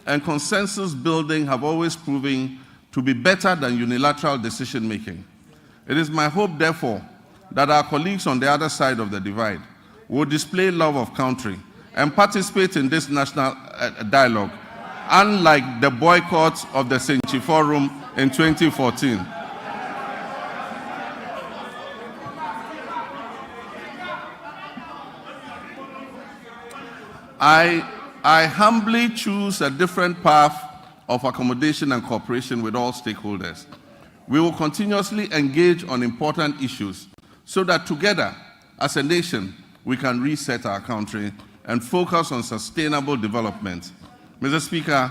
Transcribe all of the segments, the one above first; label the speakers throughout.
Speaker 1: and consensus building have always proven to be better than unilateral decision making. It is my hope, therefore, that our colleagues on the other side of the divide will display love of country and participate in this national dialogue, unlike the boycott of the Senchi Forum in 2014. I humbly choose a different path of accommodation and cooperation with all stakeholders. We will continuously engage on important issues so that together, as a nation, we can reset our country and focus on sustainable development. Mr. Speaker,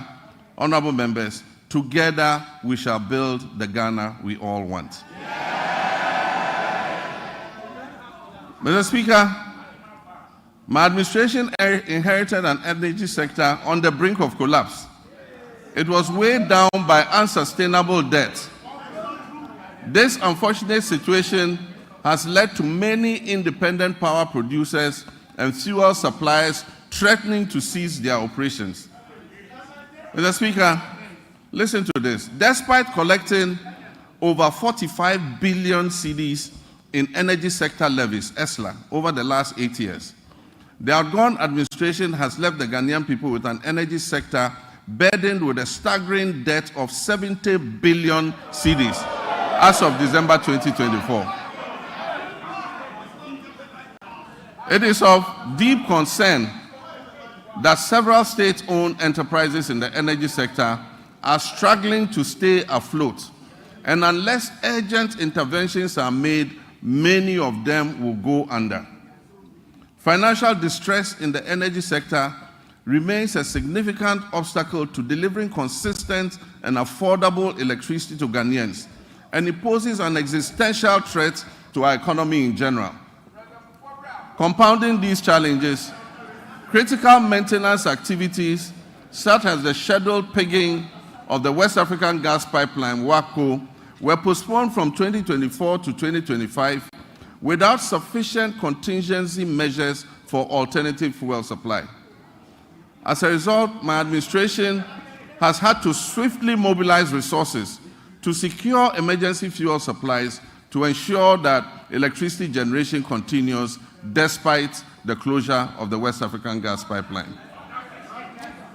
Speaker 1: honorable members, together we shall build the Ghana we all want. Mr. Speaker, my administration inherited an energy sector on the brink of collapse. It was weighed down by unsustainable debt. This unfortunate situation has led to many independent power producers and fuel suppliers threatening to cease their operations. Mr. Speaker, listen to this. Despite collecting over 45 billion cedis in energy sector levies, EZRA, over the last 8 years, the outgone administration has left the Ghanaian people with an energy sector burdened with a staggering debt of 70 billion cedis as of December 2024. It is of deep concern that several state-owned enterprises in the energy sector are struggling to stay afloat, and unless urgent interventions are made, many of them will go under. Financial distress in the energy sector remains a significant obstacle to delivering consistent and affordable electricity to Ghanaians, and it poses an existential threat to our economy in general. Compounding these challenges, critical maintenance activities such as the scheduled pigging of the West African gas pipeline, WAPCO, were postponed from 2024 to 2025 without sufficient contingency measures for alternative fuel supply. As a result, my administration has had to swiftly mobilize resources to secure emergency fuel supplies to ensure that electricity generation continues despite the closure of the West African gas pipeline.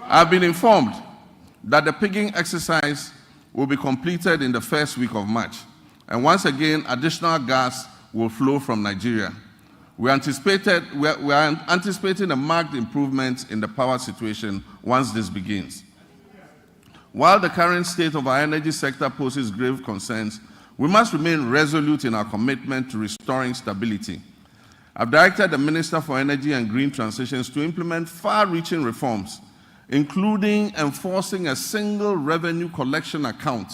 Speaker 1: I've been informed that the pigging exercise will be completed in the first week of March, and once again, additional gas will flow from Nigeria. We are anticipating a marked improvement in the power situation once this begins. While the current state of our energy sector poses grave concerns, we must remain resolute in our commitment to restoring stability. I've directed the Minister for Energy and Green Transitions to implement far-reaching reforms, including enforcing a single revenue collection account,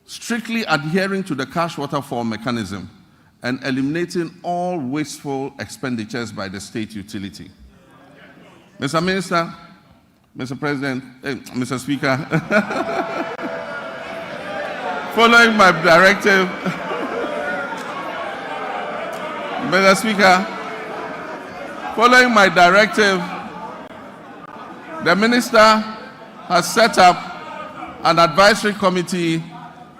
Speaker 1: strictly adhering to the cash waterfall mechanism, and eliminating all wasteful expenditures by the state utility. Mr. Minister, Mr. President, Mr. Speaker, following my directive, Mr. Speaker, following my directive, the Minister has set up an advisory committee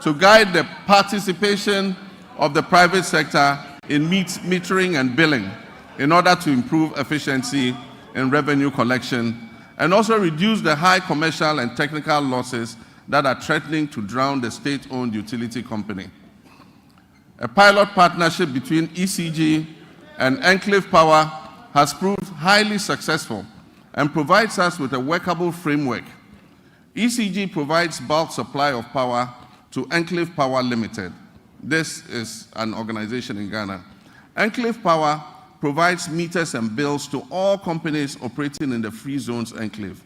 Speaker 1: to guide the participation of the private sector in metering and billing in order to improve efficiency in revenue collection and also reduce the high commercial and technical losses that are threatening to drown the state-owned utility company. A pilot partnership between ECG and Enclave Power has proved highly successful and provides us with a workable framework. ECG provides bulk supply of power to Enclave Power Limited. This is an organization in Ghana. Enclave Power provides meters and bills to all companies operating in the free zones enclave,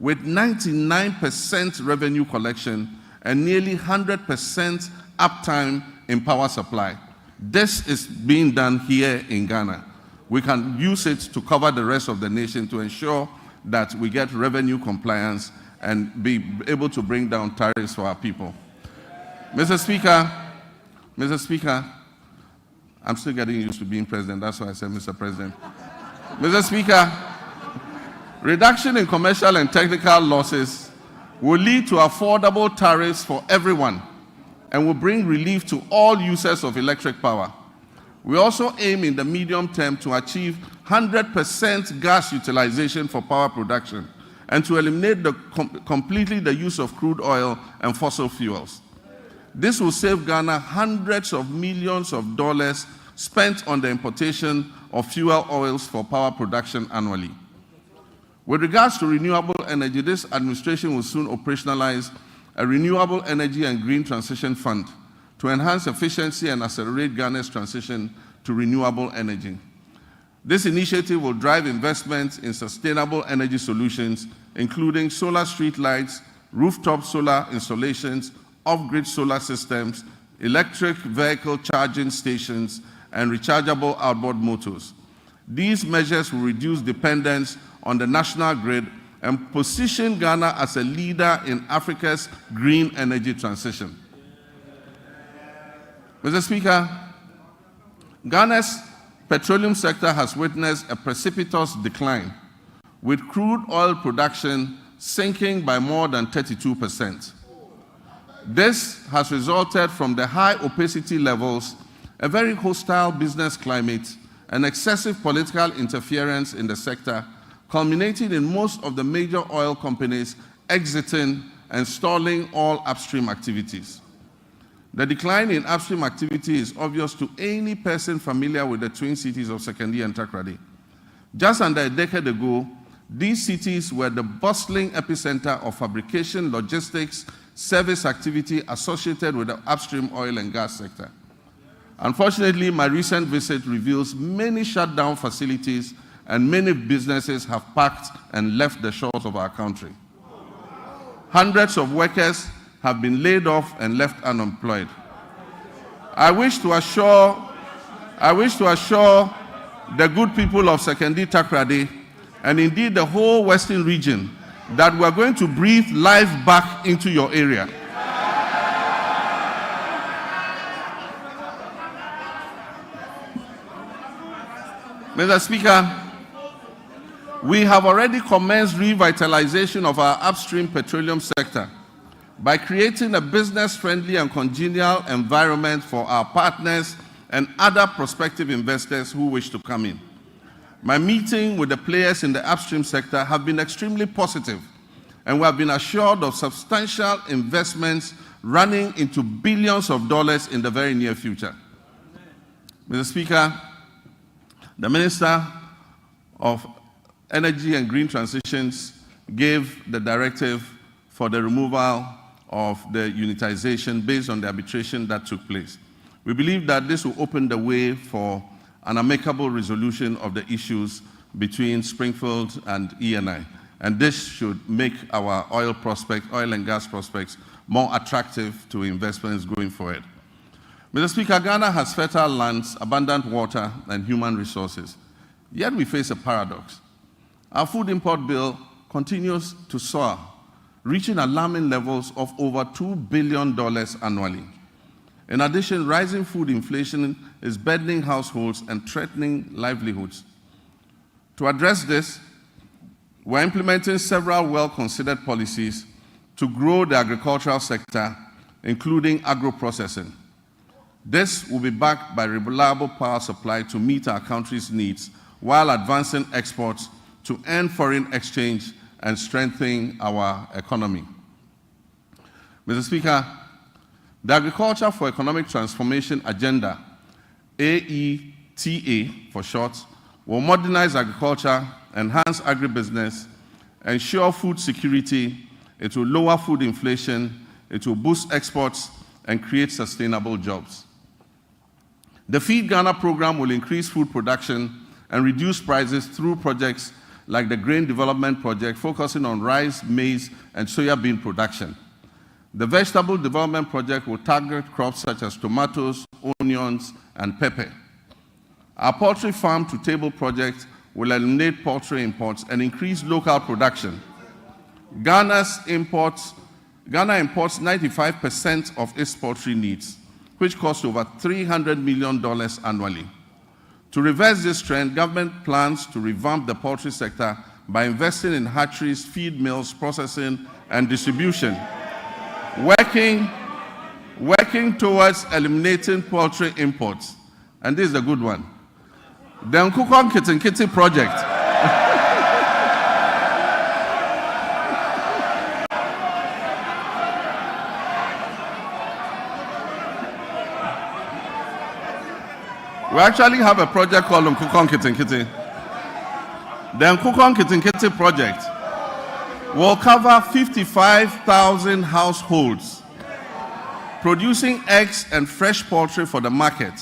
Speaker 1: with 99% revenue collection and nearly 100% uptime in power supply. This is being done here in Ghana. We can use it to cover the rest of the nation to ensure that we get revenue compliance and be able to bring down tariffs for our people. Mr. Speaker, I'm still getting used to being president. That's why I said Mr. President. Mr. Speaker, Reduction in commercial and technical losses will lead to affordable tariffs for everyone and will bring relief to all users of electric power. We also aim in the medium term to achieve 100% gas utilization for power production and to eliminate completely the use of crude oil and fossil fuels. This will save Ghana hundreds of millions of dollars spent on the importation of fuel oils for power production annually. With regards to renewable energy, this administration will soon operationalize a Renewable Energy and Green Transition Fund to enhance efficiency and accelerate Ghana's transition to renewable energy. This initiative will drive investments in sustainable energy solutions, including solar streetlights, rooftop solar installations, off-grid solar systems, electric vehicle charging stations, and rechargeable outboard motors. These measures will reduce dependence on the national grid and position Ghana as a leader in Africa's green energy transition. Mr. Speaker, Ghana's petroleum sector has witnessed a precipitous decline, with crude oil production sinking by more than 32%. This has resulted from the high opacity levels, a very hostile business climate, and excessive political interference in the sector, culminating in most of the major oil companies exiting and stalling all upstream activities. The decline in upstream activity is obvious to any person familiar with the twin cities of Sekondi and Takoradi. Just under a decade ago, these cities were the bustling epicenter of fabrication, logistics, service activity associated with the upstream oil and gas sector. Unfortunately, my recent visit reveals many shut down facilities and many businesses have packed and left the shores of our country. Hundreds of workers have been laid off and left unemployed. I wish to assure the good people of Sekondi Takoradi and indeed the whole Western region that we are going to breathe life back into your area. Mr. Speaker, we have already commenced revitalization of our upstream petroleum sector by creating a business-friendly and congenial environment for our partners and other prospective investors who wish to come in. My meeting with the players in the upstream sector have been extremely positive, and we have been assured of substantial investments running into billions of dollars in the very near future. Mr. Speaker, the Minister of Energy and Green Transitions gave the directive for the removal of the unitization based on the arbitration that took place. We believe that this will open the way for an amicable resolution of the issues between Springfield and ENI. And this should make our oil and gas prospects more attractive to investments going forward. Mr. Speaker, Ghana has fertile lands, abundant water, and human resources. Yet we face a paradox. Our food import bill continues to soar, reaching alarming levels of over $2 billion annually. In addition, rising food inflation is burdening households and threatening livelihoods. To address this, we're implementing several well-considered policies to grow the agricultural sector, including agro-processing. This will be backed by reliable power supply to meet our country's needs while advancing exports to earn foreign exchange and strengthen our economy. Mr. Speaker, the Agriculture for Economic Transformation Agenda, AETA for short, will modernize agriculture, enhance agribusiness, ensure food security, it will lower food inflation, it will boost exports, and create sustainable jobs. The Feed Ghana program will increase food production and reduce prices through projects like the Grain Development Project, focusing on rice, maize, and soya bean production. The Vegetable Development Project will target crops such as tomatoes, onions, and pepper. Our Poultry Farm to Table project will eliminate poultry imports and increase local production. Ghana imports 95% of its poultry needs, which costs over $300 million annually. To reverse this trend, government plans to revamp the poultry sector by investing in hatcheries, feed mills, processing, and distribution. Working towards eliminating poultry imports. And this is a good one. The Nkukon Kitinkiti project. We actually have a project called Nkukon Kitinkiti. The Nkukon Kitinkiti project will cover 55,000 households producing eggs and fresh poultry for the market.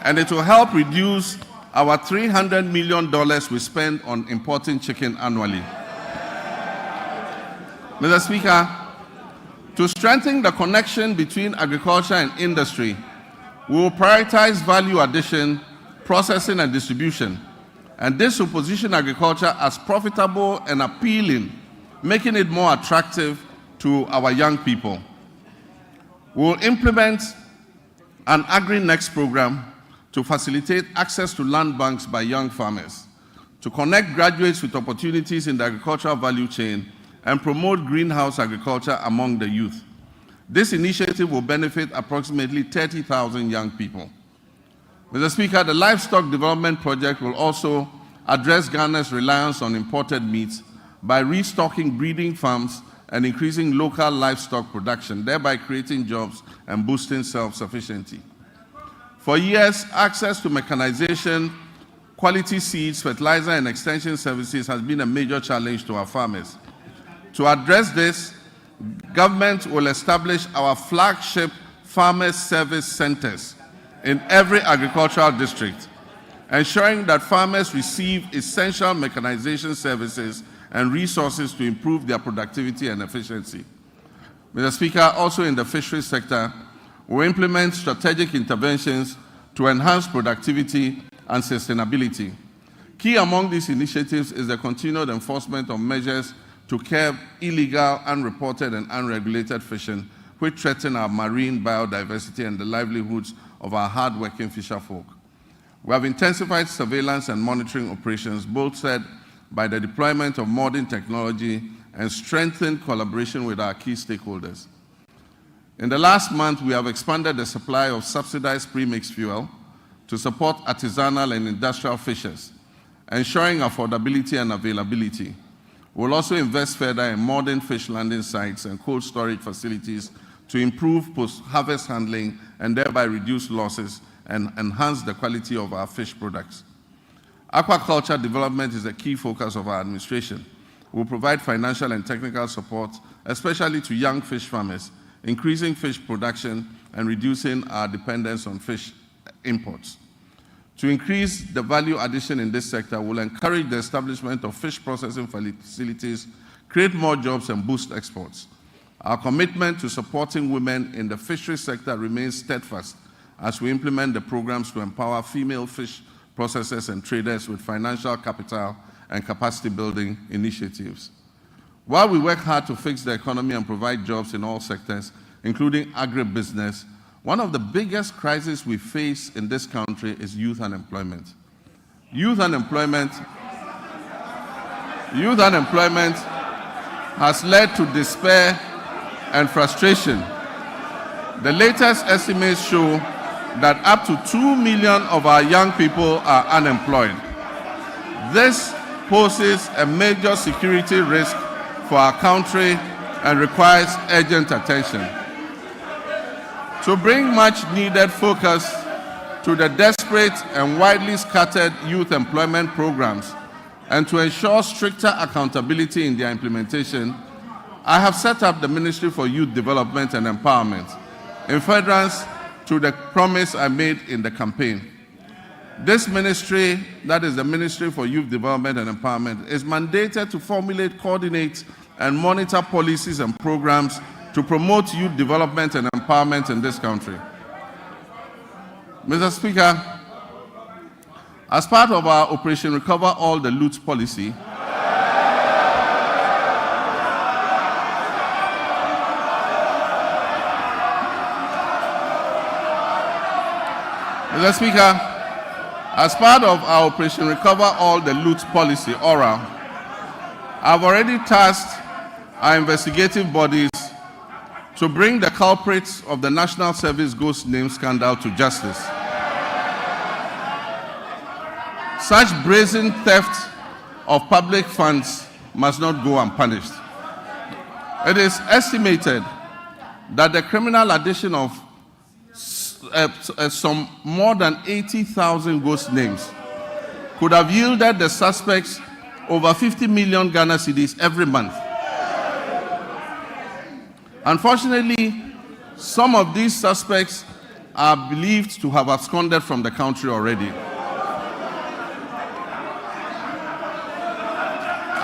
Speaker 1: And it will help reduce our $300 million we spend on importing chicken annually. Mr. Speaker, to strengthen the connection between agriculture and industry, we will prioritize value addition, processing, and distribution. And this will position agriculture as profitable and appealing, making it more attractive to our young people. We will implement an Agri-Next program to facilitate access to land banks by young farmers, to connect graduates with opportunities in the agricultural value chain, and promote greenhouse agriculture among the youth. This initiative will benefit approximately 30,000 young people. Mr. Speaker, the Livestock Development Project will also address Ghana's reliance on imported meats by restocking breeding farms and increasing local livestock production, thereby creating jobs and boosting self-sufficiency. For years, access to mechanization, quality seeds, fertilizer, and extension services has been a major challenge to our farmers. To address this, government will establish our flagship farmers service centers in every agricultural district, ensuring that farmers receive essential mechanization services and resources to improve their productivity and efficiency. Mr. Speaker, also in the fisheries sector, we implement strategic interventions to enhance productivity and sustainability. Key among these initiatives is the continued enforcement of measures to curb illegal, unreported, and unregulated fishing, which threaten our marine biodiversity and the livelihoods of our hard-working fisherfolk. We have intensified surveillance and monitoring operations, bolstered by the deployment of modern technology and strengthened collaboration with our key stakeholders. In the last month, we have expanded the supply of subsidized premixed fuel to support artisanal and industrial fishers, ensuring affordability and availability. We'll also invest further in modern fish landing sites and cold storage facilities to improve post-harvest handling and thereby reduce losses and enhance the quality of our fish products. Aquaculture development is a key focus of our administration. We'll provide financial and technical support, especially to young fish farmers, increasing fish production and reducing our dependence on fish imports. To increase the value addition in this sector, we'll encourage the establishment of fish processing facilities, create more jobs, and boost exports. Our commitment to supporting women in the fisheries sector remains steadfast as we implement the programs to empower female fish processors and traders with financial capital and capacity building initiatives. While we work hard to fix the economy and provide jobs in all sectors, including agribusiness, one of the biggest crises we face in this country is youth unemployment. Youth unemployment has led to despair and frustration. The latest estimates show that up to 2 million of our young people are unemployed. This poses a major security risk for our country and requires urgent attention. To bring much-needed focus to the desperate and widely scattered youth employment programs and to ensure stricter accountability in their implementation, I have set up the Ministry for Youth Development and Empowerment in furtherance to the promise I made in the campaign. This ministry, that is the Ministry for Youth Development and Empowerment, is mandated to formulate, coordinate, and monitor policies and programs to promote youth development and empowerment in this country. Mr. Speaker, as part of our Operation Recover All the Loot policy, Mr. Speaker, as part of our Operation Recover All the Loot policy, ORA, I've already tasked our investigative bodies to bring the culprits of the National Service Ghost Name scandal to justice. Such brazen theft of public funds must not go unpunished. It is estimated that the criminal addition of some more than 80,000 ghost names could have yielded the suspects over 50 million Ghana cedis every month. Unfortunately, some of these suspects are believed to have absconded from the country already.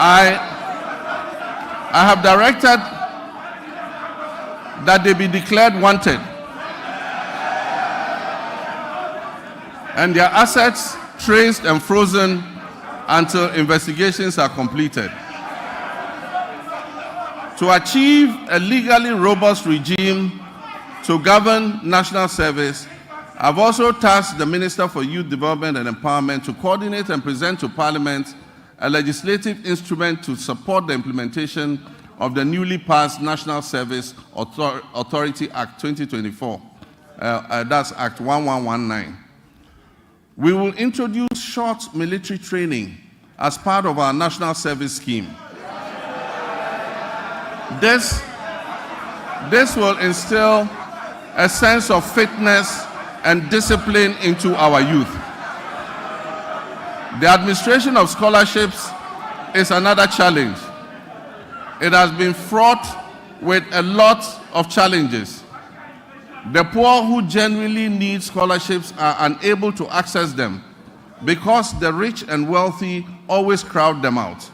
Speaker 1: I have directed that they be declared wanted and their assets traced and frozen until investigations are completed. To achieve a legally robust regime to govern national service, I've also tasked the Minister for Youth Development and Empowerment to coordinate and present to Parliament a legislative instrument to support the implementation of the newly passed National Service Authority Act 2024. That's Act 1119. We will introduce short military training as part of our national service scheme. This will instill a sense of fitness and discipline into our youth. The administration of scholarships is another challenge. It has been fraught with a lot of challenges. The poor who genuinely need scholarships are unable to access them because the rich and wealthy always crowd them out.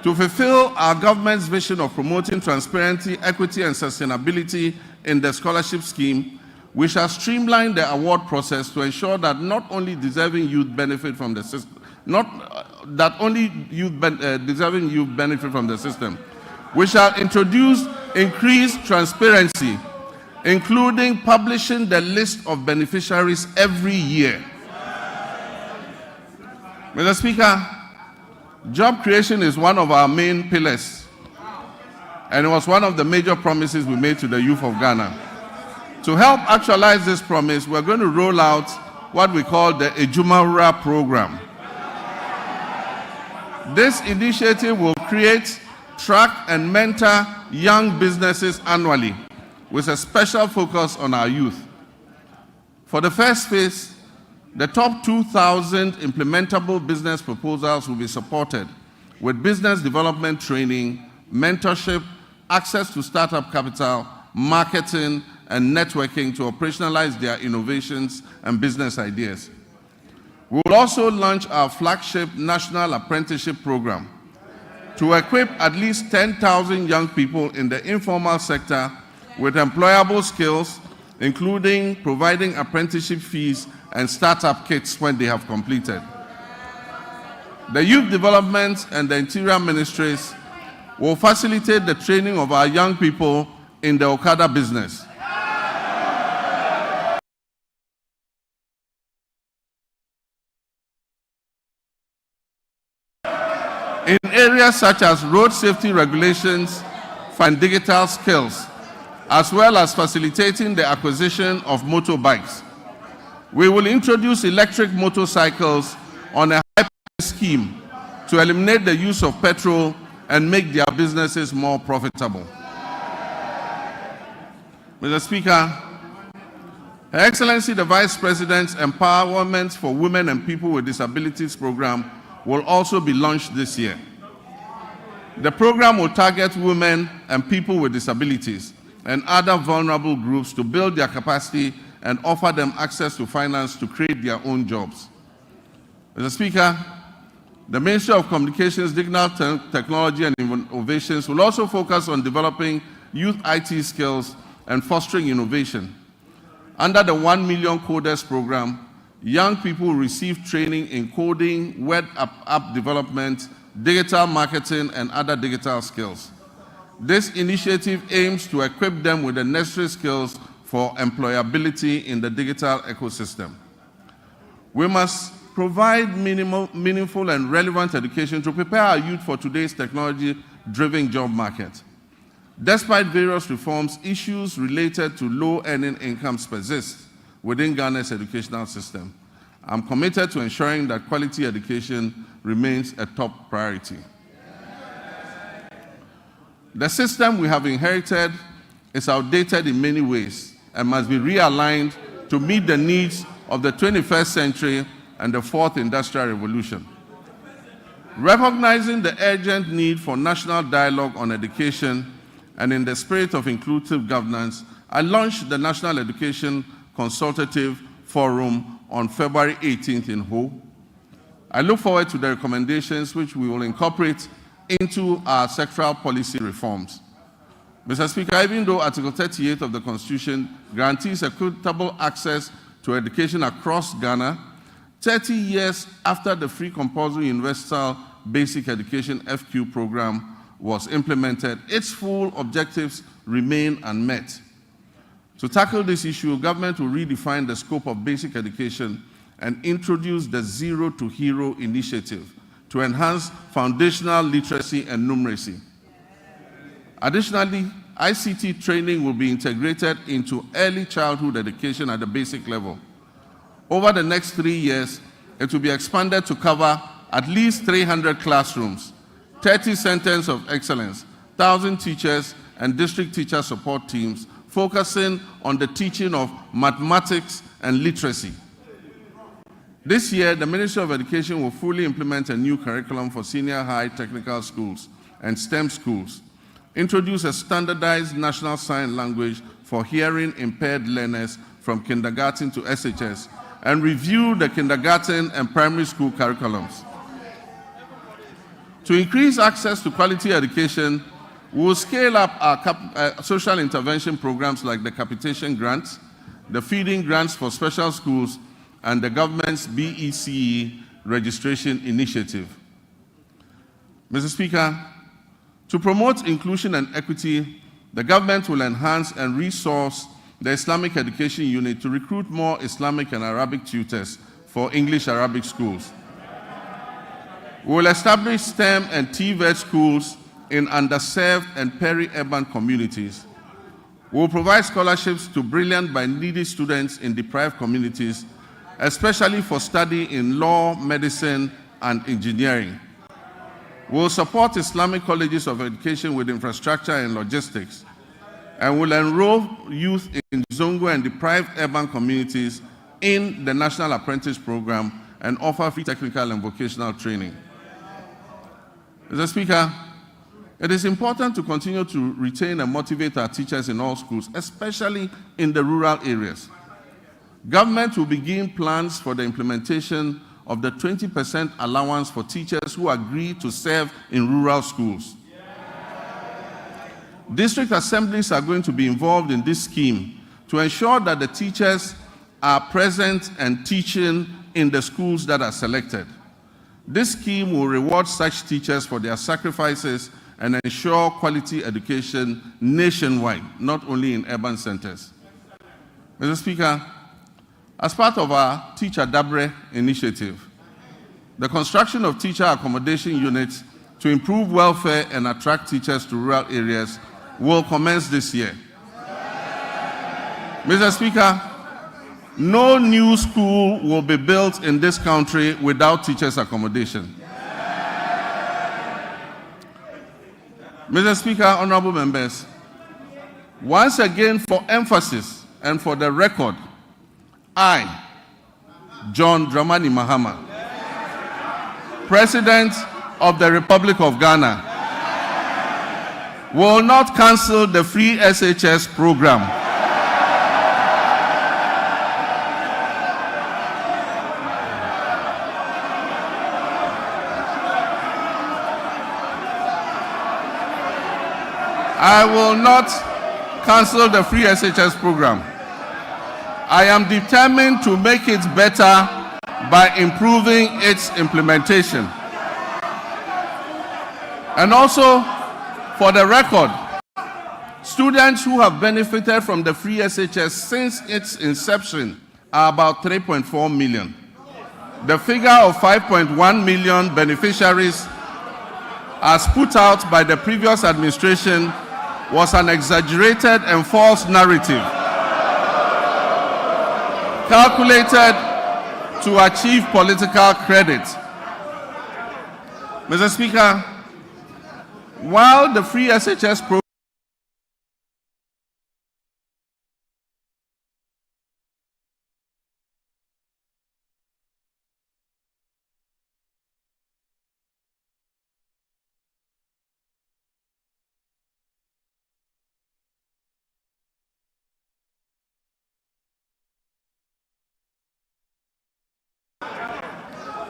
Speaker 1: To fulfill our government's vision of promoting transparency, equity, and sustainability in the scholarship scheme, we shall streamline the award process to ensure that not only deserving youth benefit from the system, deserving youth benefit from the system. We shall introduce increased transparency, including publishing the list of beneficiaries every year. Mr. Speaker, job creation is one of our main pillars, and it was one of the major promises we made to the youth of Ghana. To help actualize this promise, we're going to roll out what we call the EZRA program. This initiative will create, track, and mentor young businesses annually with a special focus on our youth. For the first phase, the top 2,000 implementable business proposals will be supported with business development training, mentorship, access to startup capital, marketing, and networking to operationalize their innovations and business ideas. We will also launch our flagship National Apprenticeship Program to equip at least 10,000 young people in the informal sector with employable skills, including providing apprenticeship fees and startup kits when they have completed. The Youth Development and the Interior Ministries will facilitate the training of our young people in the Okada business. In areas such as road safety regulations and digital skills, as well as facilitating the acquisition of motorbikes. We will introduce electric motorcycles on a high scheme to eliminate the use of petrol and make their businesses more profitable. Mr. Speaker, Her Excellency the Vice President's Empowerment for Women and People with Disabilities program will also be launched this year. The program will target women and people with disabilities and other vulnerable groups to build their capacity and offer them access to finance to create their own jobs. Mr. Speaker, the Ministry of Communications, Digital Technology and Innovations will also focus on developing youth IT skills and fostering innovation. Under the 1 Million Coders program, young people will receive training in coding, web app development, digital marketing, and other digital skills. This initiative aims to equip them with the necessary skills for employability in the digital ecosystem. We must provide meaningful and relevant education to prepare our youth for today's technology-driven job market. Despite various reforms, issues related to low-earning incomes persist within Ghana's educational system. I'm committed to ensuring that quality education remains a top priority. The system we have inherited is outdated in many ways and must be realigned to meet the needs of the 21st century and the fourth industrial revolution. Recognizing the urgent need for national dialogue on education and in the spirit of inclusive governance, I launched the National Education Consultative Forum on February 18th in Ho. I look forward to the recommendations which we will incorporate into our sectoral policy reforms. Mr. Speaker, even though Article 38 of the Constitution guarantees equitable access to education across Ghana, 30 years after the Free Compulsory Universal Basic Education FQ program was implemented, its full objectives remain unmet. To tackle this issue, government will redefine the scope of basic education and introduce the Zero to Hero initiative to enhance foundational literacy and numeracy. Additionally, ICT training will be integrated into early childhood education at the basic level. Over the next 3 years, it will be expanded to cover at least 300 classrooms, 30 centers of excellence, 1,000 teachers and district teacher support teams, focusing on the teaching of mathematics and literacy. This year, the Ministry of Education will fully implement a new curriculum for senior high technical schools and STEM schools, introduce a standardized national sign language for hearing impaired learners from kindergarten to SHS, and review the kindergarten and primary school curriculums. To increase access to quality education, we will scale up our social intervention programs like the capitation grants, the feeding grants for special schools, and the government's BECE registration initiative. Mr. Speaker, to promote inclusion and equity, the government will enhance and resource the Islamic Education Unit to recruit more Islamic and Arabic tutors for English-Arabic schools. We will establish STEM and TVET schools in underserved and peri-urban communities. We will provide scholarships to brilliant but needy students in deprived communities, especially for study in law, medicine, and engineering. We will support Islamic colleges of education with infrastructure and logistics, and will enroll youth in Zongo and deprived urban communities in the National Apprentice Program and offer free technical and vocational training. Mr. Speaker, it is important to continue to retain and motivate our teachers in all schools, especially in the rural areas. Government will begin plans for the implementation of the 20% allowance for teachers who agree to serve in rural schools. District assemblies are going to be involved in this scheme to ensure that the teachers are present and teaching in the schools that are selected. This scheme will reward such teachers for their sacrifices and ensure quality education nationwide, not only in urban centers. Mr. Speaker, as part of our Teacher Dabre initiative, the construction of teacher accommodation units to improve welfare and attract teachers to rural areas will commence this year. Mr. Speaker, no new school will be built in this country without teachers' accommodation. Mr. Speaker, honorable members, once again for emphasis and for the record, I, John Dramani Mahama, President of the Republic of Ghana, will not cancel the free SHS program. I will not cancel the free SHS program. I am determined to make it better by improving its implementation. And also, for the record, students who have benefited from the free SHS since its inception are about 3.4 million. The figure of 5.1 million beneficiaries as put out by the previous administration was an exaggerated and false narrative calculated to achieve political credit. Mr. Speaker, while the free SHS program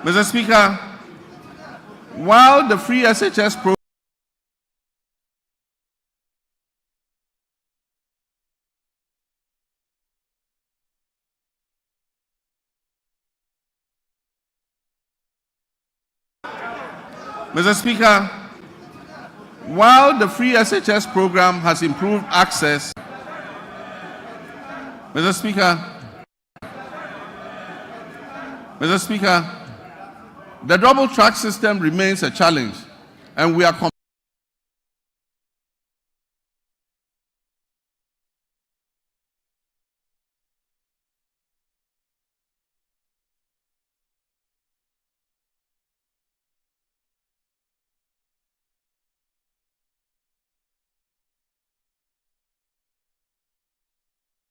Speaker 1: Mr. Speaker, while the free SHS program Mr. Speaker, while the free SHS program has improved access, Mr. Speaker, the double track system remains a challenge, and we are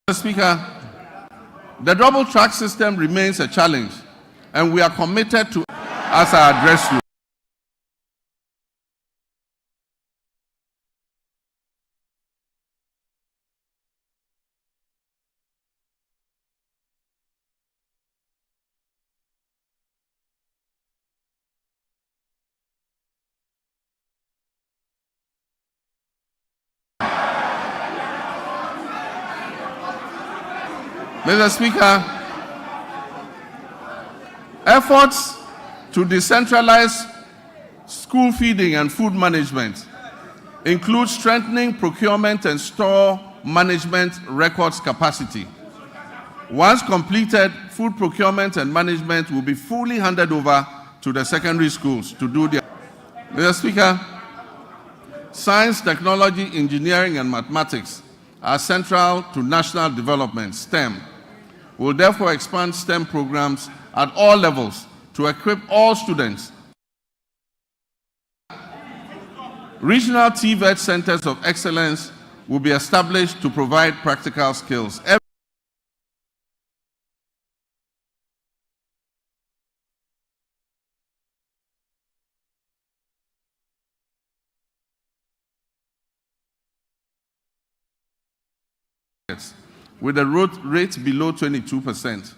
Speaker 1: Mr. Speaker, the double track system remains a challenge, and we are committed to, as I address you, Mr. Speaker, efforts to decentralize school feeding and food management include strengthening procurement and store management records capacity. Once completed, food procurement and management will be fully handed over to the secondary schools to do their. Mr. Speaker, science, technology, engineering, and mathematics are central to national development, STEM. We'll therefore expand STEM programs at all levels to equip all students. Regional TVET centers of excellence will be established to provide practical skills. With the rate below 22%,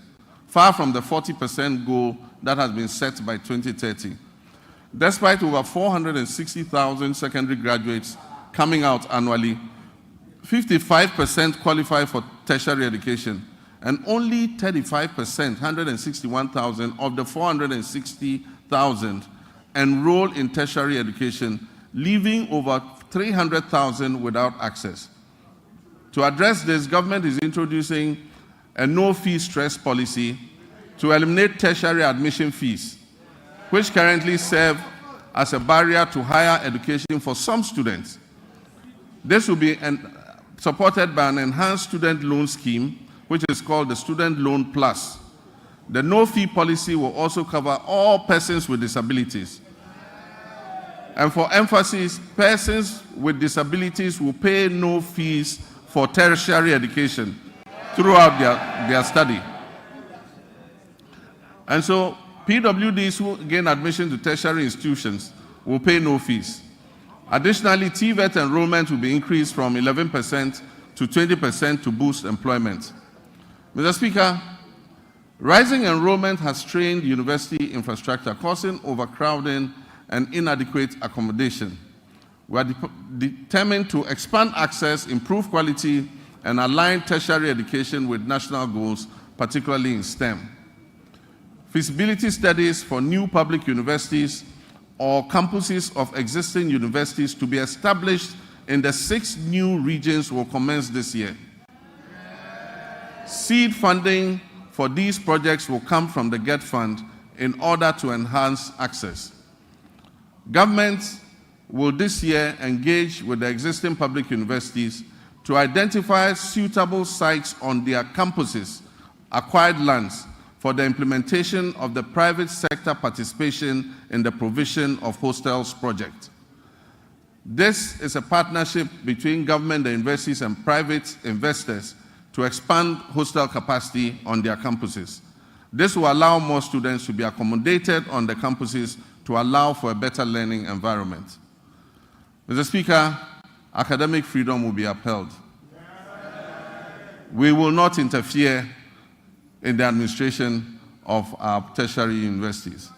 Speaker 1: far from the 40% goal that has been set by 2030. Despite over 460,000 secondary graduates coming out annually, 55% qualify for tertiary education, and only 35%, 161,000 of the 460,000 enroll in tertiary education, leaving over 300,000 without access. To address this, government is introducing a no-fee stress policy to eliminate tertiary admission fees, which currently serve as a barrier to higher education for some students. This will be supported by an enhanced student loan scheme, which is called the Student Loan Plus. The no-fee policy will also cover all persons with disabilities. And for emphasis, persons with disabilities will pay no fees for tertiary education throughout their study. And so PWDs who gain admission to tertiary institutions will pay no fees. Additionally, TVET enrollment will be increased from 11% to 20% to boost employment. Mr. Speaker, rising enrollment has strained university infrastructure, causing overcrowding and inadequate accommodation. We are determined to expand access, improve quality, and align tertiary education with national goals, particularly in STEM. Feasibility studies for new public universities or campuses of existing universities to be established in the 6 new regions will commence this year. Seed funding for these projects will come from the GET Fund in order to enhance access. Governments will this year engage with the existing public universities to identify suitable sites on their campuses, acquired lands, for the implementation of the private sector participation in the provision of hostels project. This is a partnership between government, the universities, and private investors to expand hostel capacity on their campuses. This will allow more students to be accommodated on the campuses to allow for a better learning environment. Mr. Speaker, academic freedom will be upheld. We will not interfere in the administration of our tertiary universities.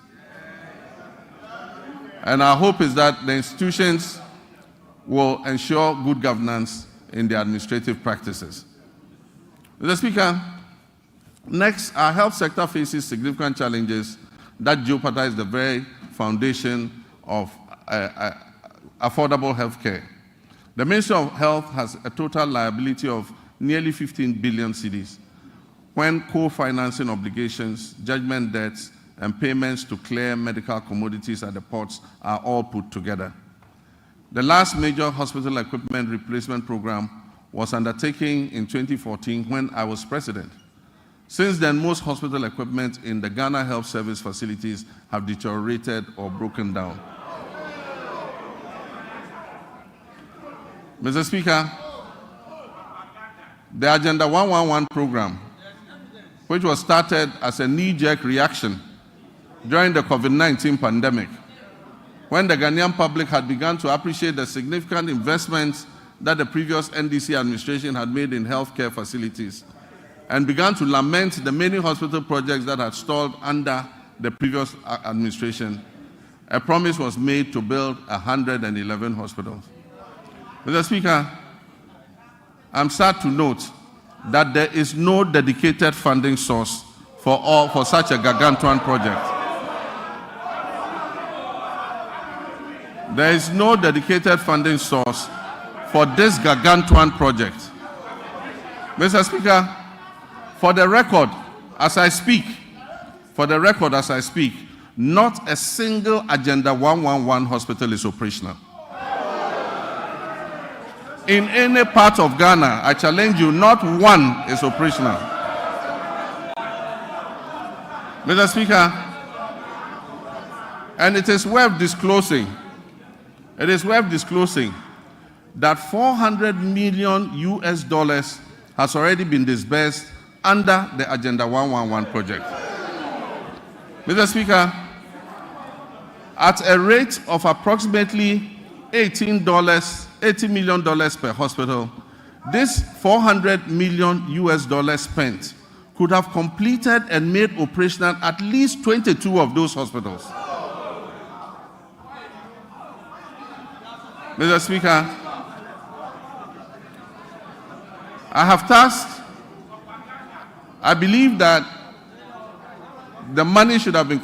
Speaker 1: And our hope is that the institutions will ensure good governance in their administrative practices. Mr. Speaker, next, our health sector faces significant challenges that jeopardize the very foundation of affordable health care. The Ministry of Health has a total liability of nearly 15 billion cedis when co-financing obligations, judgment debts, and payments to clear medical commodities at the ports are all put together. The last major hospital equipment replacement program was undertaken in 2014 when I was president. Since then, most hospital equipment in the Ghana Health Service facilities have deteriorated or broken down. Mr. Speaker, the Agenda 111 program, which was started as a knee-jerk reaction during the COVID-19 pandemic, when the Ghanaian public had begun to appreciate the significant investments that the previous NDC administration had made in healthcare facilities, and began to lament the many hospital projects that had stalled under the previous administration, a promise was made to build 111 hospitals. Mr. Speaker, I'm sad to note that there is no dedicated funding source for such a gargantuan project. There is no dedicated funding source for this gargantuan project. Mr. Speaker, for the record, as I speak, not a single Agenda 111 hospital is operational. In any part of Ghana, I challenge you, not one is operational. Mr. Speaker, and it is worth disclosing that $400 million has already been disbursed under the Agenda 111 project. Mr. Speaker, at a rate of approximately $80 million per hospital, this $400 million spent could have completed and made operational at least 22 of those hospitals. Mr. Speaker, I believe that the money should have been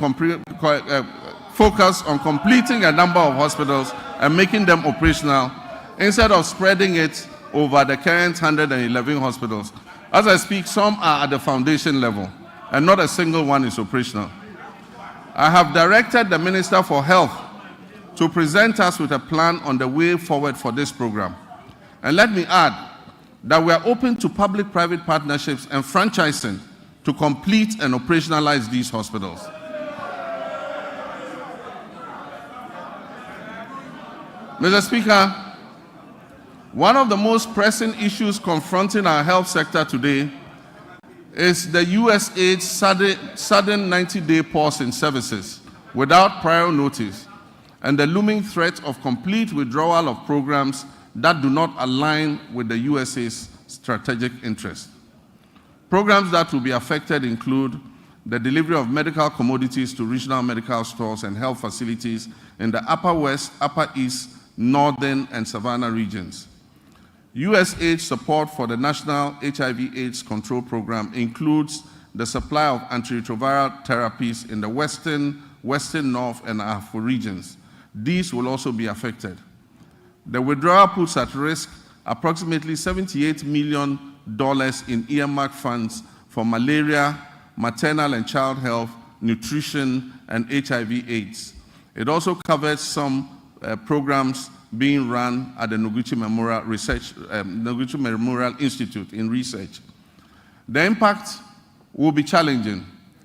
Speaker 1: focused on completing a number of hospitals and making them operational instead of spreading it over the current 111 hospitals. As I speak, some are at the foundation level and not a single one is operational. I have directed the Minister for Health to present us with a plan on the way forward for this program. And let me add that we are open to public-private partnerships and franchising to complete and operationalize these hospitals. Mr. Speaker, one of the most pressing issues confronting our health sector today is the USAID's sudden 90-day pause in services without prior notice and the looming threat of complete withdrawal of programs that do not align with the USA's strategic interests. Programs that will be affected include the delivery of medical commodities to regional medical stores and health facilities in the Upper West, Upper East, Northern, and Savannah regions. USAID support for the National HIV/AIDS Control Program includes the supply of antiretroviral therapies in the Western, North, and Afro regions. These will also be affected. The withdrawal puts at risk approximately $78 million in earmarked funds for malaria, maternal and child health, nutrition, and HIV/AIDS. It also covers some programs being run at the Noguchi Memorial Institute in research. The impact will be challenging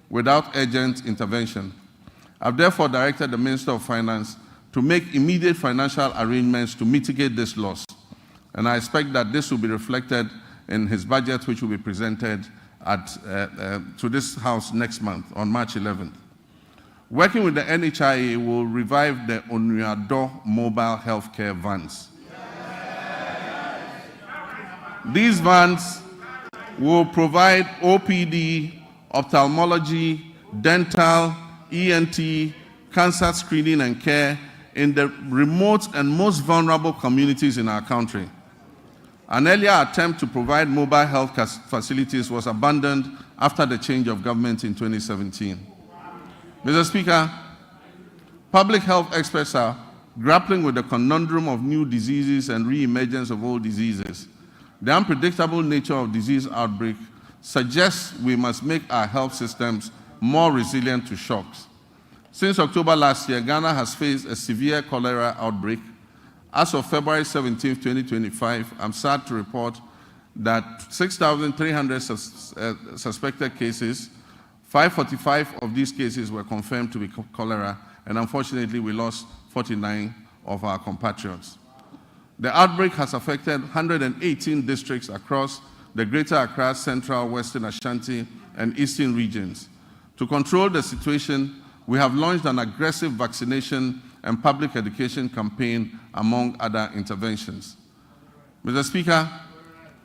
Speaker 1: without urgent intervention. I've therefore directed the Minister of Finance to make immediate financial arrangements to mitigate this loss, and I expect that this will be reflected in his budget, which will be presented to this House next month, on March 11th. Working with the NHIA, will revive the Onuado mobile healthcare vans. These vans will provide OPD, ophthalmology, dental, ENT, cancer screening and care in the remote and most vulnerable communities in our country. An earlier attempt to provide mobile health facilities was abandoned after the change of government in 2017. Mr. Speaker, public health experts are grappling with the conundrum of new diseases and re-emergence of old diseases. The unpredictable nature of disease outbreak suggests we must make our health systems more resilient to shocks. Since October last year, Ghana has faced a severe cholera outbreak. As of February 17, 2025, I'm sad to report that 6,300 suspected cases, 545 of these cases were confirmed to be cholera, and unfortunately we lost 49 of our compatriots. The outbreak has affected 118 districts across the Greater Accra, Central, Western Ashanti, and Eastern regions. To control the situation, we have launched an aggressive vaccination and public education campaign, among other interventions. Mr. Speaker,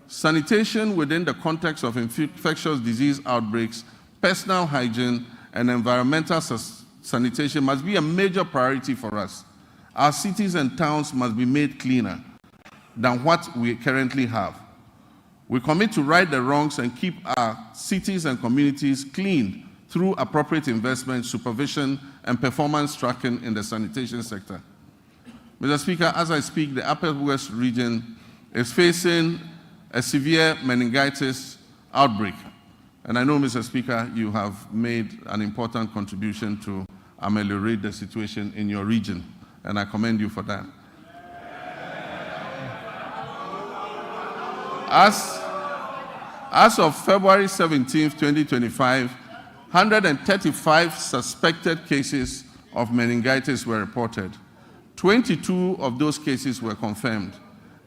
Speaker 1: sanitation within the context of infectious disease outbreaks, personal hygiene, and environmental sanitation must be a major priority for us. Our cities and towns must be made cleaner than what we currently have. We commit to right the wrongs and keep our cities and communities clean through appropriate investment, supervision, and performance tracking in the sanitation sector. Mr. Speaker, as I speak, the Upper West region is facing a severe meningitis outbreak. And I know, Mr. Speaker, you have made an important contribution to ameliorate the situation in your region, and I commend you for that. As of February 17, 2025, 135 suspected cases of meningitis were reported. 22 of those cases were confirmed,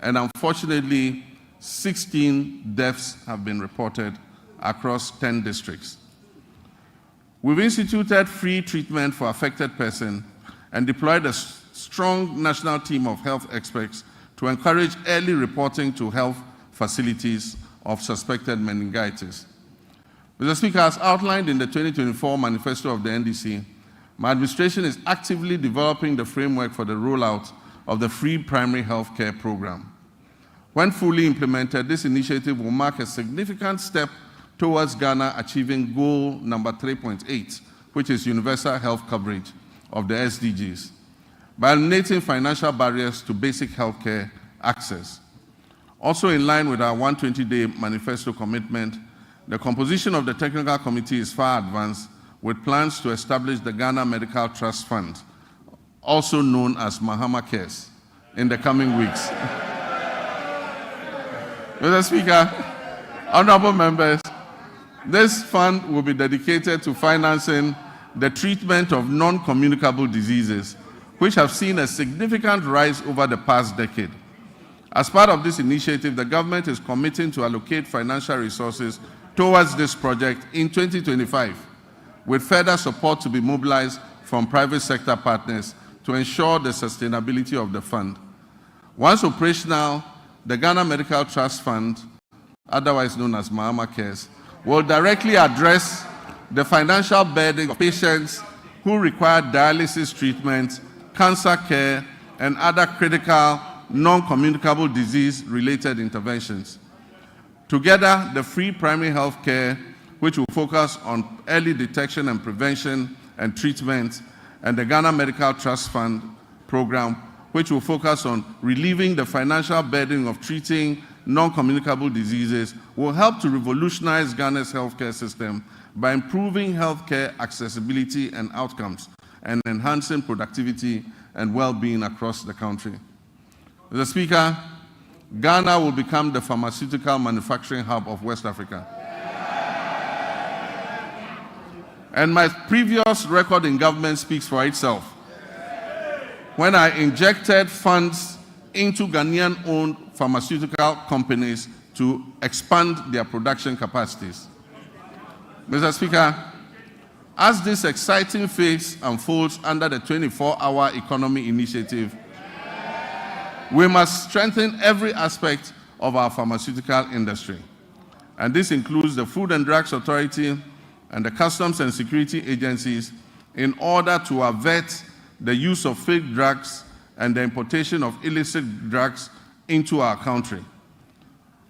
Speaker 1: and unfortunately, 16 deaths have been reported across 10 districts. We've instituted free treatment for affected persons and deployed a strong national team of health experts to encourage early reporting to health facilities of suspected meningitis. Mr. Speaker, as outlined in the 2024 manifesto of the NDC, my administration is actively developing the framework for the rollout of the free primary health care program. When fully implemented, this initiative will mark a significant step towards Ghana achieving goal number 3.8, which is universal health coverage of the SDGs, by eliminating financial barriers to basic health care access. Also in line with our 120-day manifesto commitment, the composition of the technical committee is far advanced, with plans to establish the Ghana Medical Trust Fund, also known as Mahama Cares, in the coming weeks. Mr. Speaker, honorable members, this fund will be dedicated to financing the treatment of non-communicable diseases, which have seen a significant rise over the past decade. As part of this initiative, the government is committing to allocate financial resources towards this project in 2025, with further support to be mobilized from private sector partners to ensure the sustainability of the fund. Once operational, the Ghana Medical Trust Fund, otherwise known as Mahama Cares, will directly address the financial burden of patients who require dialysis treatment, cancer care, and other critical non-communicable disease-related interventions. Together, the free primary health care, which will focus on early detection and prevention and treatment, and the Ghana Medical Trust Fund program, which will focus on relieving the financial burden of treating non-communicable diseases will help to revolutionize Ghana's healthcare system by improving healthcare accessibility and outcomes and enhancing productivity and well-being across the country. Mr. Speaker, Ghana will become the pharmaceutical manufacturing hub of West Africa. And my previous record in government speaks for itself. When I injected funds into Ghanaian-owned pharmaceutical companies to expand their production capacities. Mr. Speaker, as this exciting phase unfolds under the 24-hour economy initiative, we must strengthen every aspect of our pharmaceutical industry. And this includes the Food and Drugs Authority and the Customs and Security agencies in order to avert the use of fake drugs and the importation of illicit drugs into our country.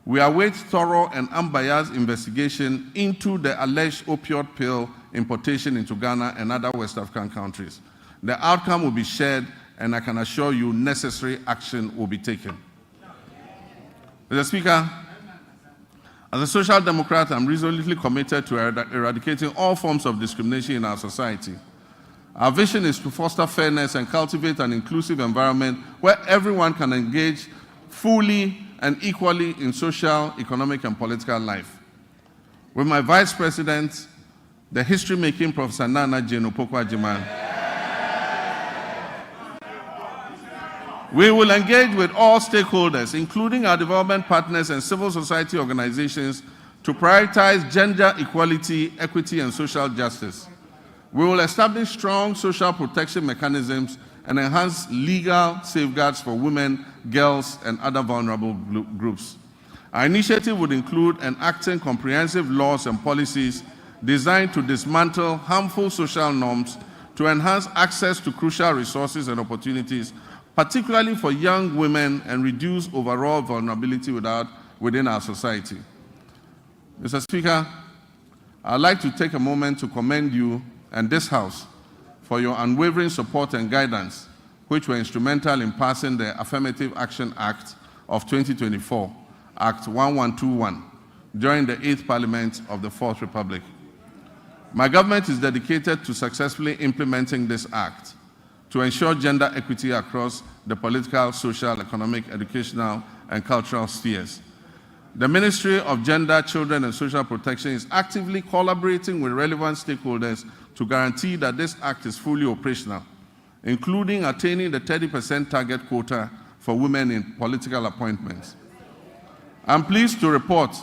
Speaker 1: We await thorough and unbiased investigation into the alleged opioid pill importation into Ghana and other West African countries. The outcome will be shared, and I can assure you necessary action will be taken. Mr. Speaker, as a Social Democrat, I'm resolutely committed to eradicating all forms of discrimination in our society. Our vision is to foster fairness and cultivate an inclusive environment where everyone can engage fully and equally in social, economic, and political life. With my Vice President, the history-making Professor Nana Jane Opoku-Agyeman, we will engage with all stakeholders, including our development partners and civil society organizations, to prioritize gender equality, equity, and social justice. We will establish strong social protection mechanisms and enhance legal safeguards for women, girls, and other vulnerable groups. Our initiative would include enacting comprehensive laws and policies designed to dismantle harmful social norms, to enhance access to crucial resources and opportunities, particularly for young women, and reduce overall vulnerability within our society. Mr. Speaker, I'd like to take a moment to commend you and this House for your unwavering support and guidance, which were instrumental in passing the Affirmative Action Act of 2024, Act 1121, during the 8th Parliament of the 4th Republic. My government is dedicated to successfully implementing this act to ensure gender equity across the political, social, economic, educational, and cultural spheres. The Ministry of Gender, Children, and Social Protection is actively collaborating with relevant stakeholders to guarantee that this act is fully operational, including attaining the 30% target quota for women in political appointments. I'm pleased to report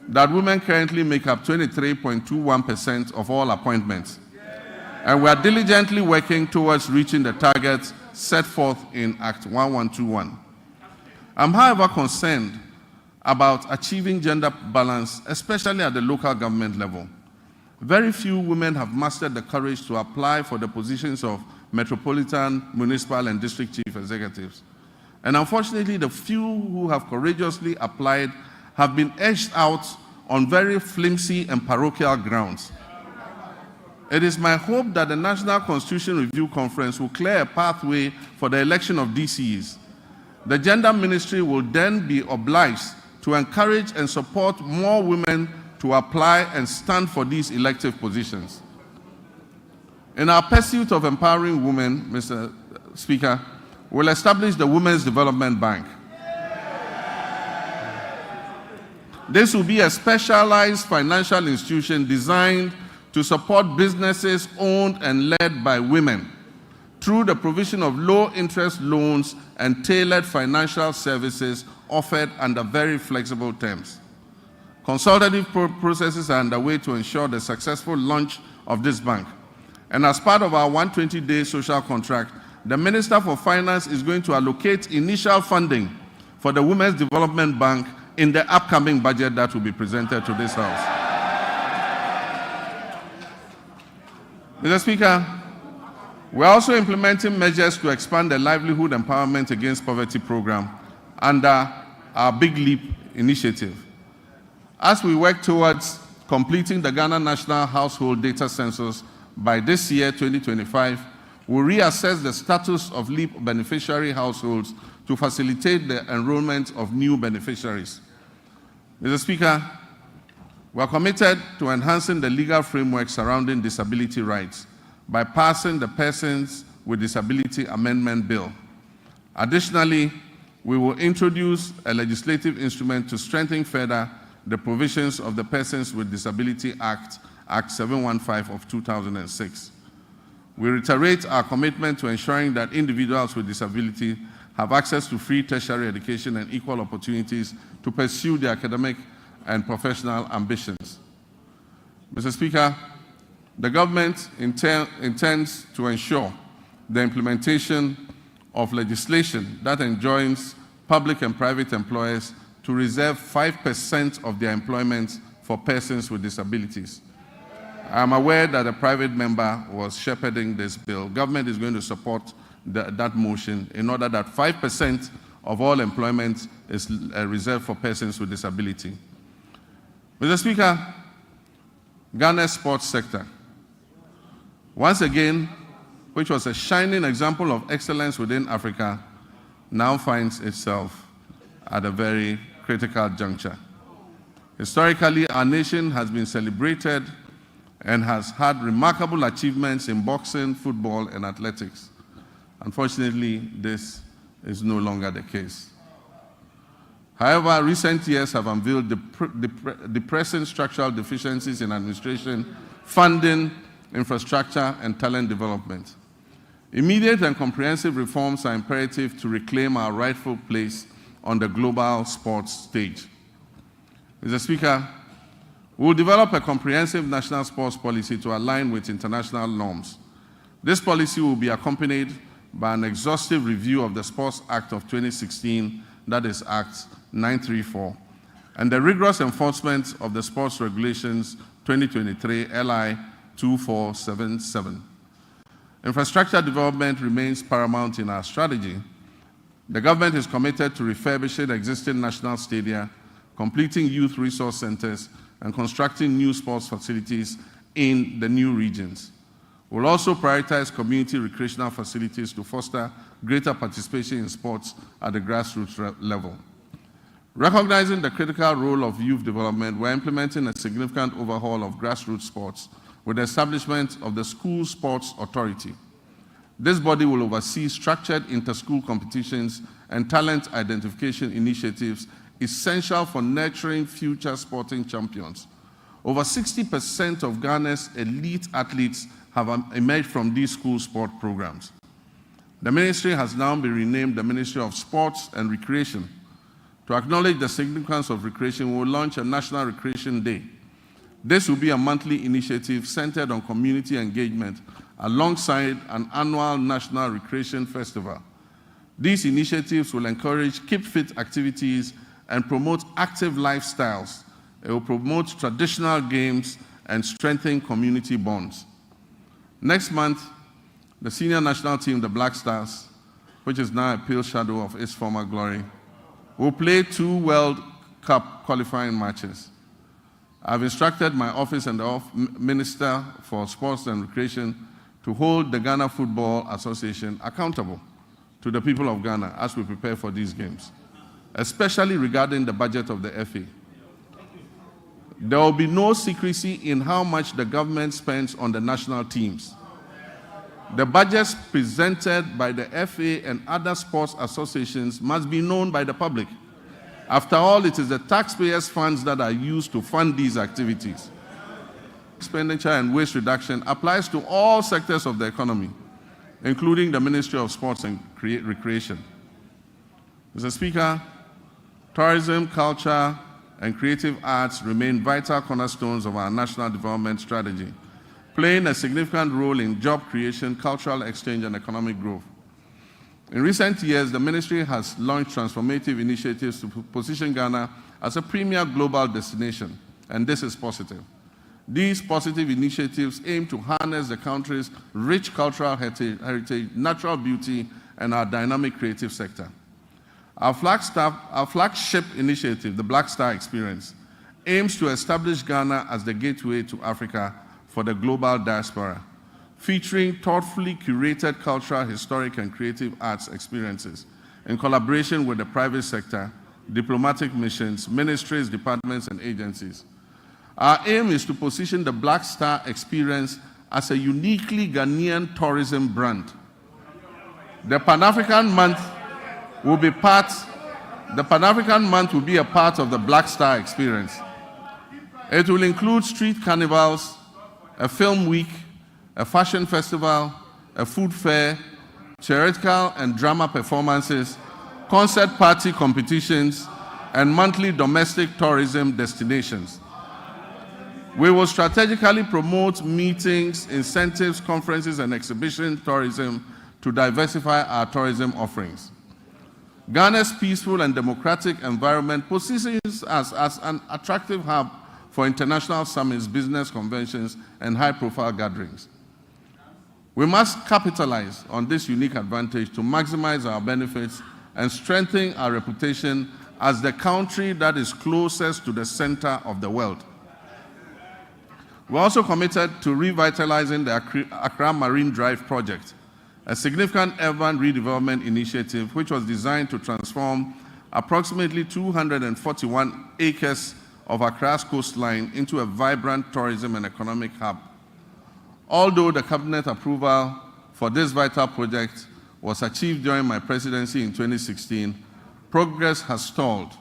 Speaker 1: that women currently make up 23.21% of all appointments, and we are diligently working towards reaching the targets set forth in Act 1121. I'm, however, concerned about achieving gender balance, especially at the local government level. Very few women have mustered the courage to apply for the positions of metropolitan, municipal, and district chief executives. And unfortunately, the few who have courageously applied have been edged out on very flimsy and parochial grounds. It is my hope that the National Constitution Review Conference will clear a pathway for the election of DCEs. The Gender Ministry will then be obliged to encourage and support more women to apply and stand for these elective positions. In our pursuit of empowering women, Mr. Speaker, we'll establish the Women's Development Bank. This will be a specialized financial institution designed to support businesses owned and led by women through the provision of low-interest loans and tailored financial services offered under very flexible terms. Consultative processes are underway to ensure the successful launch of this bank. And as part of our 120-day social contract, the Minister for Finance is going to allocate initial funding for the Women's Development Bank in the upcoming budget that will be presented to this House. Mr. Speaker, we are also implementing measures to expand the Livelihood Empowerment Against Poverty program under our Big Leap initiative. As we work towards completing the Ghana National Household Data Census by this year, 2025, we'll reassess the status of LEAP beneficiary households to facilitate the enrollment of new beneficiaries. Mr. Speaker, we are committed to enhancing the legal framework surrounding disability rights by passing the Persons with Disability Amendment Bill. Additionally, we will introduce a legislative instrument to strengthen further the provisions of the Persons with Disability Act, Act 715 of 2006. We reiterate our commitment to ensuring that individuals with disability have access to free tertiary education and equal opportunities to pursue their academic and professional ambitions. Mr. Speaker, the government intends to ensure the implementation of legislation that enjoins public and private employers to reserve 5% of their employment for persons with disabilities. I am aware that a private member was shepherding this bill. Government is going to support that motion in order that 5% of all employment is reserved for persons with disability. Mr. Speaker, Ghana's sports sector, once again, which was a shining example of excellence within Africa, now finds itself at a very critical juncture. Historically, our nation has been celebrated and has had remarkable achievements in boxing, football, and athletics. Unfortunately, this is no longer the case. However, recent years have unveiled depressing structural deficiencies in administration, funding, infrastructure, and talent development. Immediate and comprehensive reforms are imperative to reclaim our rightful place on the global sports stage. Mr. Speaker, we will develop a comprehensive national sports policy to align with international norms. This policy will be accompanied by an exhaustive review of the Sports Act of 2016, that is Act 934, and the rigorous enforcement of the Sports Regulations 2023 LI 2477. Infrastructure development remains paramount in our strategy. The government is committed to refurbishing existing national stadia, completing youth resource centers, and constructing new sports facilities in the new regions. We'll also prioritize community recreational facilities to foster greater participation in sports at the grassroots level. Recognizing the critical role of youth development, we're implementing a significant overhaul of grassroots sports with the establishment of the School Sports Authority. This body will oversee structured inter-school competitions and talent identification initiatives essential for nurturing future sporting champions. Over 60% of Ghana's elite athletes have emerged from these school sport programs. The ministry has now been renamed the Ministry of Sports and Recreation. To acknowledge the significance of recreation, we will launch a National Recreation Day. This will be a monthly initiative centered on community engagement alongside an annual National Recreation Festival. These initiatives will encourage keep fit activities and promote active lifestyles. It will promote traditional games and strengthen community bonds. Next month, the senior national team, the Black Stars, which is now a pale shadow of its former glory, will play 2 World Cup qualifying matches. I've instructed my office and the Minister for Sports and Recreation to hold the Ghana Football Association accountable to the people of Ghana as we prepare for these games, especially regarding the budget of the FA. There will be no secrecy in how much the government spends on the national teams. The budgets presented by the FA and other sports associations must be known by the public. After all, it is the taxpayers' funds that are used to fund these activities. Expenditure and waste reduction applies to all sectors of the economy, including the Ministry of Sports and Recreation. Mr. Speaker, tourism, culture, and creative arts remain vital cornerstones of our national development strategy, playing a significant role in job creation, cultural exchange, and economic growth. In recent years, the ministry has launched transformative initiatives to position Ghana as a premier global destination, and this is positive. These positive initiatives aim to harness the country's rich cultural heritage, natural beauty, and our dynamic creative sector. Our flagship initiative, the Black Star Experience, aims to establish Ghana as the gateway to Africa for the global diaspora, featuring thoughtfully curated cultural, historic, and creative arts experiences in collaboration with the private sector diplomatic missions, ministries, departments, and agencies. Our aim is to position the Black Star experience as a uniquely Ghanaian tourism brand. The Pan-African Month will be a part of the Black Star experience. It will include street carnivals, a film week, a fashion festival, a food fair, theatrical and drama performances, concert party competitions, and monthly domestic tourism destinations. We will strategically promote meetings, incentives, conferences, and exhibition tourism to diversify our tourism offerings. Ghana's peaceful and democratic environment positions us as an attractive hub for international summits, business conventions, and high-profile gatherings. We must capitalize on this unique advantage to maximize our benefits and strengthen our reputation as the country that is closest to the center of the world. We're also committed to revitalizing the Accra Marine Drive project, a significant urban redevelopment initiative which was designed to transform approximately 241 acres of Accra's coastline into a vibrant tourism and economic hub. Although the cabinet approval for this vital project was achieved during my presidency in 2016, progress has stalled.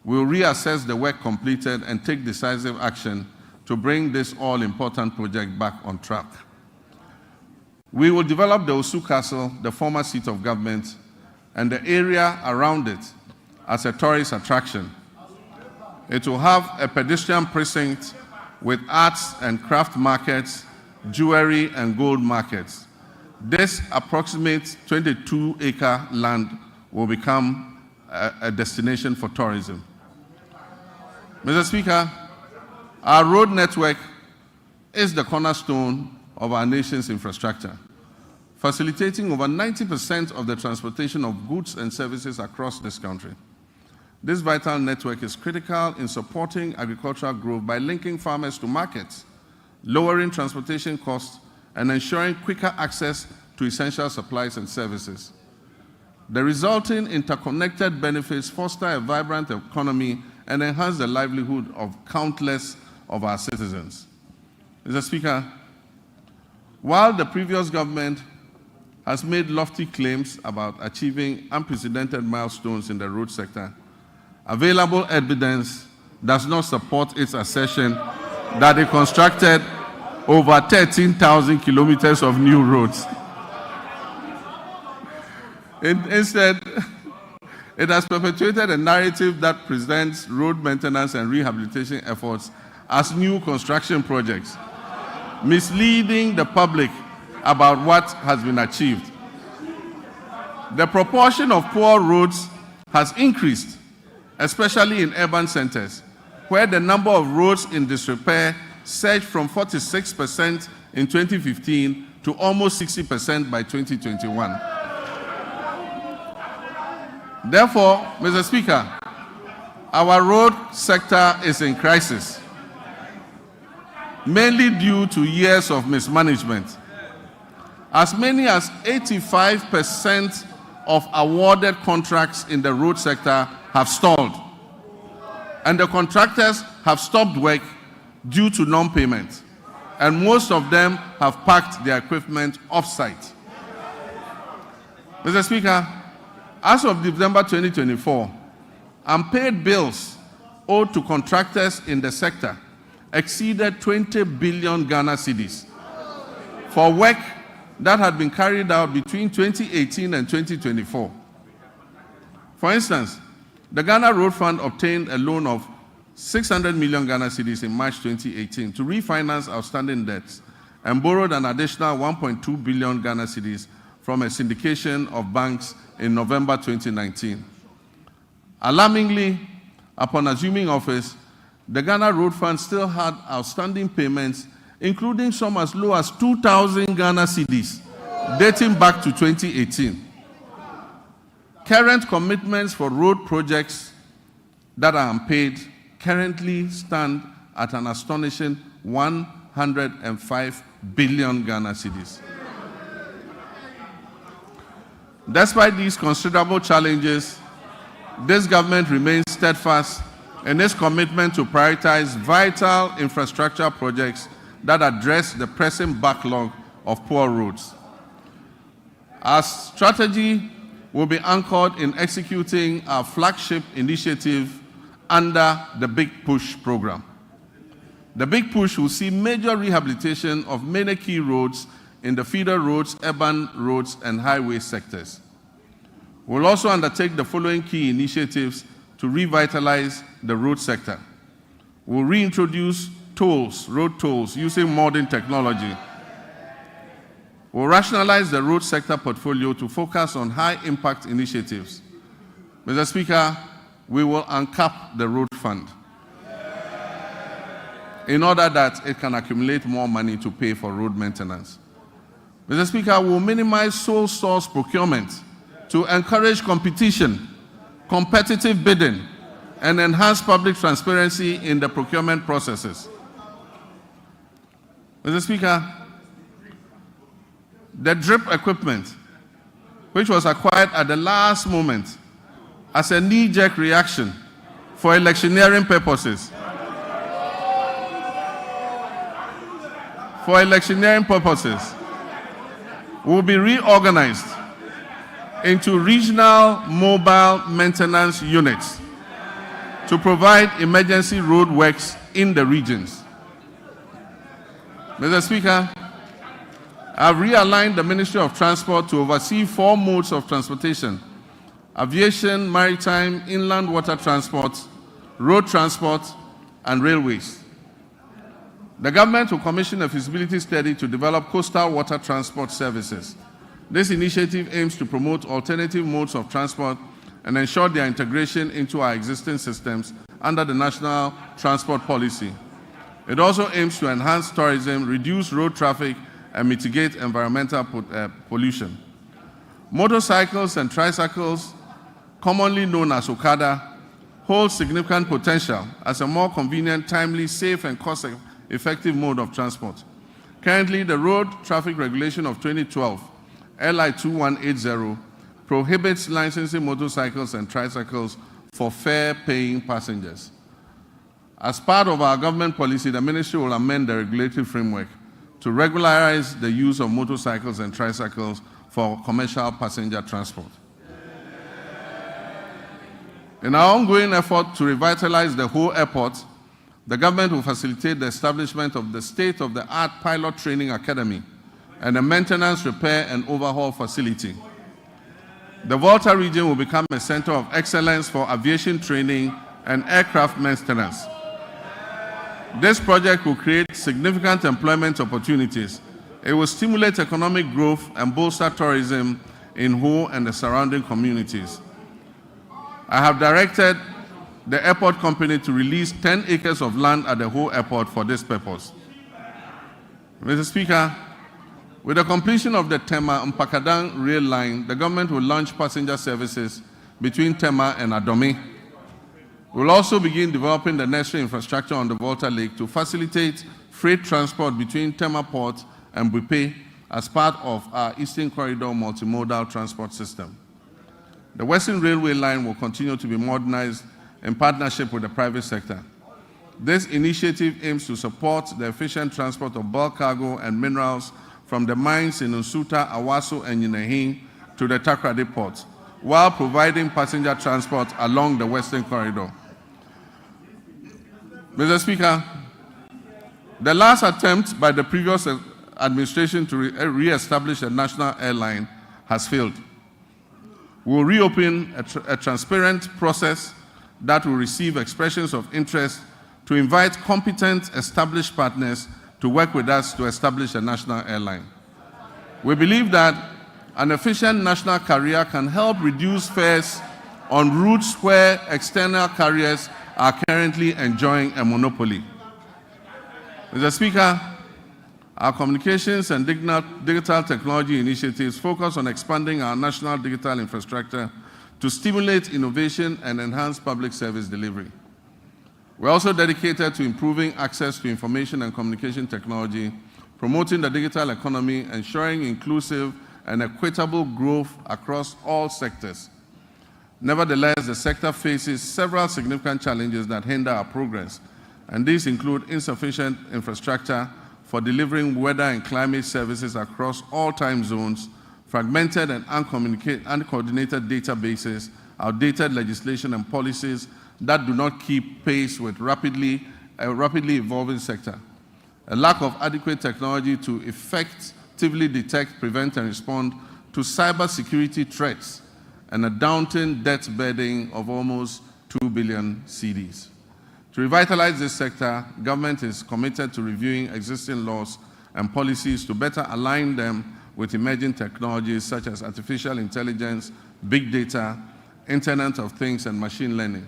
Speaker 1: We'll reassess the work completed and take decisive action to bring this all-important project back on track. We will develop the Osu Castle, the former seat of government, and the area around it as a tourist attraction. It will have a pedestrian precinct with arts and craft markets, jewelry and gold markets. This approximate 22-acre land will become a destination for tourism. Mr. Speaker, our road network is the cornerstone of our nation's infrastructure, facilitating over 90% of the transportation of goods and services across this country. This vital network is critical in supporting agricultural growth by linking farmers to markets, lowering transportation costs, and ensuring quicker access to essential supplies and services. The resulting interconnected benefits foster a vibrant economy and enhance the livelihood of countless of our citizens. Mr. Speaker, while the previous government has made lofty claims about achieving unprecedented milestones in the road sector, available evidence does not support its assertion that it constructed over 13,000 kilometers of new roads. Instead, it has perpetuated a narrative that presents road maintenance and rehabilitation efforts as new construction projects, misleading the public about what has been achieved. The proportion of poor roads has increased, especially in urban centers, where the number of roads in disrepair surged from 46% in 2015 to almost 60% by 2021. Therefore, Mr. Speaker, our road sector is in crisis, mainly due to years of mismanagement. As many as 85% of awarded contracts in the road sector have stalled, and the contractors have stopped work due to non-payment, and most of them have parked their equipment off-site. Mr. Speaker, as of December 2024, unpaid bills owed to contractors in the sector exceeded 20 billion Ghana cedis for work that had been carried out between 2018 and 2024. For instance, the Ghana Road Fund obtained a loan of 600 million Ghana cedis in March 2018 to refinance outstanding debts and borrowed an additional 1.2 billion Ghana cedis from a syndication of banks in November 2019. Alarmingly, upon assuming office, the Ghana Road Fund still had outstanding payments, including some as low as 2,000 Ghana cedis, dating back to 2018. Current commitments for road projects that are unpaid currently stand at an astonishing 105 billion Ghana cedis. Despite these considerable challenges, this government remains steadfast in its commitment to prioritize vital infrastructure projects that address the pressing backlog of poor roads. Our strategy will be anchored in executing our flagship initiative under the Big Push program. The Big Push will see major rehabilitation of many key roads in the feeder roads, urban roads, and highway sectors. We'll also undertake the following key initiatives to revitalize the road sector. We'll reintroduce tolls, road tolls, using modern technology. We'll rationalize the road sector portfolio to focus on high-impact initiatives. Mr. Speaker, we will uncap the road fund in order that it can accumulate more money to pay for road maintenance. Mr. Speaker, we'll minimize sole source procurement to encourage competition, competitive bidding, and enhance public transparency in the procurement processes. Mr. Speaker, the drip equipment, which was acquired at the last moment as a knee-jerk reaction for electioneering purposes, will be reorganized into regional mobile maintenance units to provide emergency road works in the regions. Mr. Speaker, I've realigned the Ministry of Transport to oversee 4 modes of transportation: aviation, maritime, inland water transport, road transport, and railways. The government will commission a feasibility study to develop coastal water transport services. This initiative aims to promote alternative modes of transport and ensure their integration into our existing systems under the National Transport Policy. It also aims to enhance tourism, reduce road traffic, and mitigate environmental pollution. Motorcycles and tricycles, commonly known as Okada, hold significant potential as a more convenient, timely, safe, and cost-effective mode of transport. Currently, the Road Traffic Regulation of 2012, LI 2180, prohibits licensing motorcycles and tricycles for fare-paying passengers. As part of our government policy, the Ministry will amend the regulatory framework to regularize the use of motorcycles and tricycles for commercial passenger transport. In our ongoing effort to revitalize the whole airport, the government will facilitate the establishment of the state-of-the-art pilot training academy and a maintenance, repair, and overhaul facility. The Volta region will become a center of excellence for aviation training and aircraft maintenance. This project will create significant employment opportunities. It will stimulate economic growth and bolster tourism in Ho and the surrounding communities. I have directed the airport company to release 10 acres of land at the Ho airport for this purpose. Mr. Speaker, with the completion of the Tema-Mpakadan rail line, the government will launch passenger services between Tema and Adome. We will also begin developing the necessary infrastructure on the Volta Lake to facilitate freight transport between Tema Port and Bupe as part of our Eastern Corridor multimodal transport system. The Western Railway line will continue to be modernized in partnership with the private sector. This initiative aims to support the efficient transport of bulk cargo and minerals from the mines in Nsuta, Awaso, and Yinehin to the Takoradi port, while providing passenger transport along the Western Corridor. Mr. Speaker, the last attempt by the previous administration to re-establish a national airline has failed. We will reopen a transparent process that will receive expressions of interest to invite competent established partners to work with us to establish a national airline. We believe that an efficient national carrier can help reduce fares on routes where external carriers are currently enjoying a monopoly. Mr. Speaker, our communications and digital technology initiatives focus on expanding our national digital infrastructure to stimulate innovation and enhance public service delivery. We're also dedicated to improving access to information and communication technology, promoting the digital economy, ensuring inclusive and equitable growth across all sectors. Nevertheless, the sector faces several significant challenges that hinder our progress, and these include insufficient infrastructure for delivering weather and climate services across all time zones, fragmented and uncoordinated databases, outdated legislation and policies that do not keep pace with a rapidly evolving sector, a lack of adequate technology to effectively detect, prevent, and respond to cybersecurity threats, and a daunting debt burden of almost 2 billion cedis. To revitalize this sector, government is committed to reviewing existing laws and policies to better align them with emerging technologies such as artificial intelligence, big data, Internet of Things, and machine learning.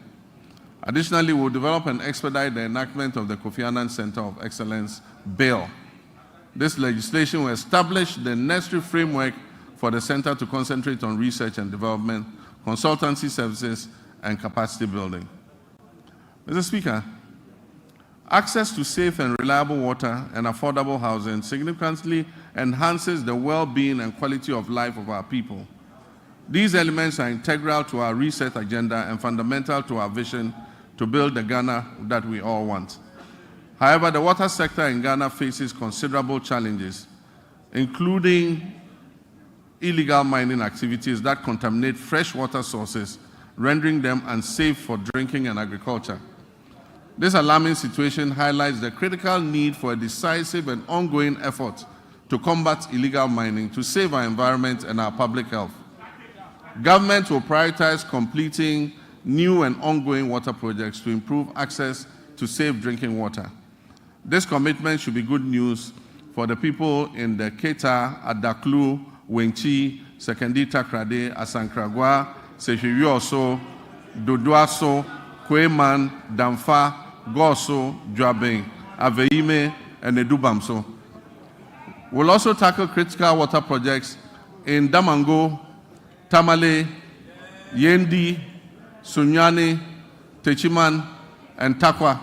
Speaker 1: Additionally, we'll develop and expedite the enactment of the Kofi Annan Center of Excellence Bill. This legislation will establish the necessary framework for the center to concentrate on research and development, consultancy services, and capacity building. Mr. Speaker, access to safe and reliable water and affordable housing significantly enhances the well-being and quality of life of our people. These elements are integral to our reset agenda and fundamental to our vision to build the Ghana that we all want. However, the water sector in Ghana faces considerable challenges, including illegal mining activities that contaminate fresh water sources, rendering them unsafe for drinking and agriculture. This alarming situation highlights the critical need for a decisive and ongoing effort to combat illegal mining to save our environment and our public health. Government will prioritize completing new and ongoing water projects to improve access to safe drinking water. This commitment should be good news for the people in the Keta, Adaklu, Wenchi, Sekendi Takrade, Asankragwa, Sehwiyoso, Dodoaso, Kweman, Damfa, Goso, Dwabeng, Aveime, and Edubamso. We'll also tackle critical water projects in Damango, Tamale, Yendi, Sunyani, Techiman, and Takwa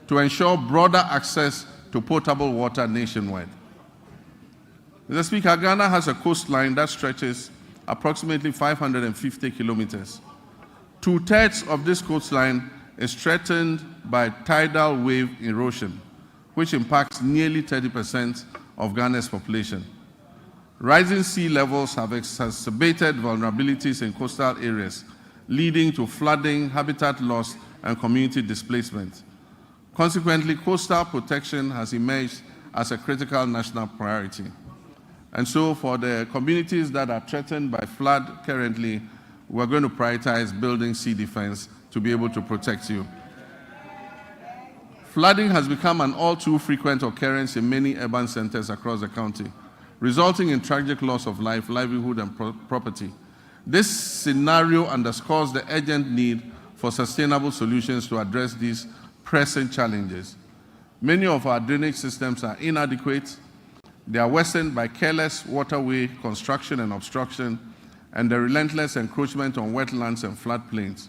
Speaker 1: to ensure broader access to potable water nationwide. Mr. Speaker, Ghana has a coastline that stretches approximately 550 kilometers. 2/3 of this coastline is threatened by tidal wave erosion, which impacts nearly 30% of Ghana's population. Rising sea levels have exacerbated vulnerabilities in coastal areas, leading to flooding, habitat loss, and community displacement. Consequently, coastal protection has emerged as a critical national priority. And so for the communities that are threatened by flood currently, we're going to prioritize building sea defense to be able to protect you. Flooding has become an all too frequent occurrence in many urban centers across the country, resulting in tragic loss of life, livelihood, and property. This scenario underscores the urgent need for sustainable solutions to address these pressing challenges. Many of our drainage systems are inadequate. They are worsened by careless waterway construction and obstruction, and the relentless encroachment on wetlands and floodplains.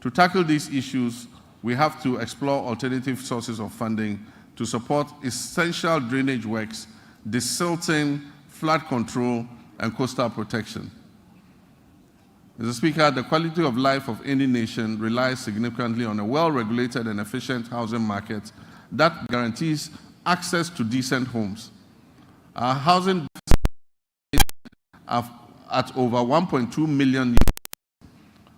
Speaker 1: To tackle these issues, we have to explore alternative sources of funding to support essential drainage works, desilting, flood control, and coastal protection. Mr. Speaker, the quality of life of any nation relies significantly on a well-regulated and efficient housing market that guarantees access to decent homes. Our housing are at over 1.2 million units,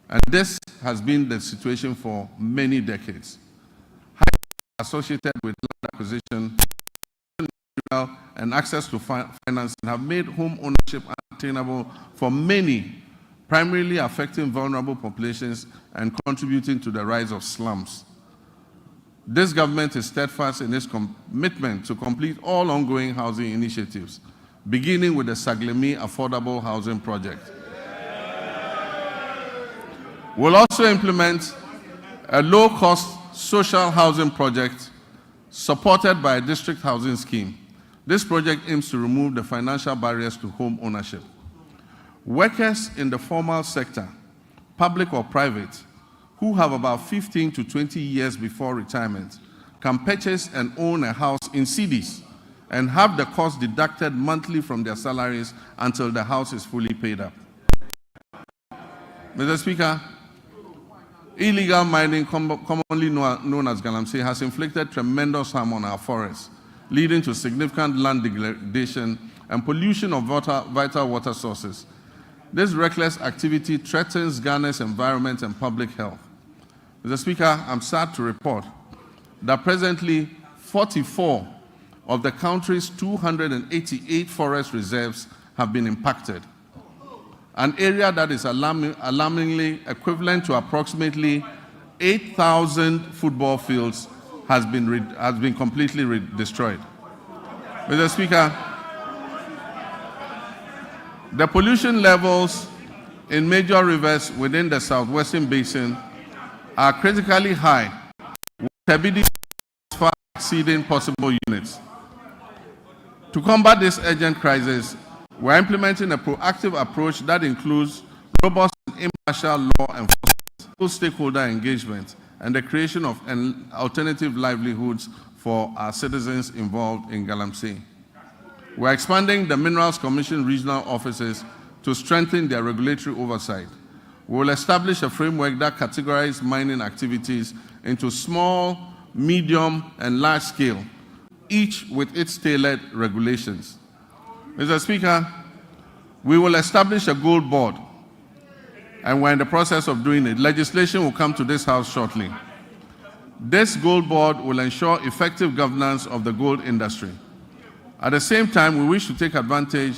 Speaker 1: and this has been the situation for many decades. High associated with land acquisition and access to financing have made home ownership unattainable for many, primarily affecting vulnerable populations and contributing to the rise of slums. This government is steadfast in its commitment to complete all ongoing housing initiatives, beginning with the Saglemi Affordable Housing Project. We'll also implement a low-cost social housing project supported by a district housing scheme. This project aims to remove the financial barriers to home ownership. Workers in the formal sector, public or private, who have about 15 to 20 years before retirement, can purchase and own a house in cedis and have the cost deducted monthly from their salaries until the house is fully paid up. Mr. Speaker, illegal mining, commonly known as galamsey, has inflicted tremendous harm on our forests, leading to significant land degradation and pollution of vital water sources. This reckless activity threatens Ghana's environment and public health. Mr. Speaker, I'm sad to report that presently 44 of the country's 288 forest reserves have been impacted, an area that is alarmingly equivalent to approximately 8,000 football fields has been completely destroyed. Mr. Speaker, the pollution levels in major rivers within the southwestern basin are critically high, with turbidity far exceeding possible units. To combat this urgent crisis, we're implementing a proactive approach that includes robust and impartial law enforcement, full stakeholder engagement, and the creation of alternative livelihoods for our citizens involved in galamsey. We're expanding the Minerals Commission regional offices to strengthen their regulatory oversight. We will establish a framework that categorizes mining activities into small, medium, and large scale, each with its tailored regulations. Mr. Speaker, we will establish a gold board, and we're in the process of doing it. Legislation will come to this House shortly. This gold board will ensure effective governance of the gold industry. At the same time, we wish to take advantage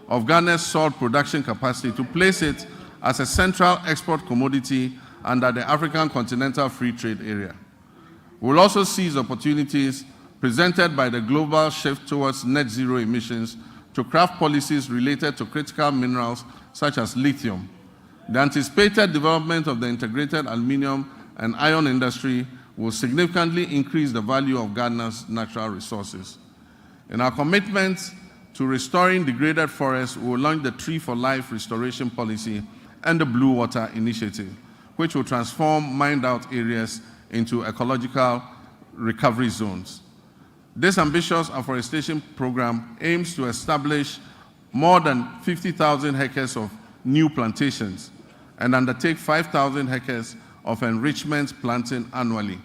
Speaker 1: of Ghana's salt production capacity to place it as a central export commodity under the African Continental Free Trade Area. We will also seize opportunities presented by the global shift towards net zero emissions to craft policies related to critical minerals such as lithium. The anticipated development of the integrated aluminium and iron industry will significantly increase the value of Ghana's natural resources. In our commitment to restoring degraded forests, we will launch the Tree for Life restoration policy and the Blue Water Initiative, which will transform mined-out areas into ecological recovery zones. This ambitious afforestation program aims to establish more than 50,000 hectares of new plantations and undertake 5,000 hectares of enrichment planting annually.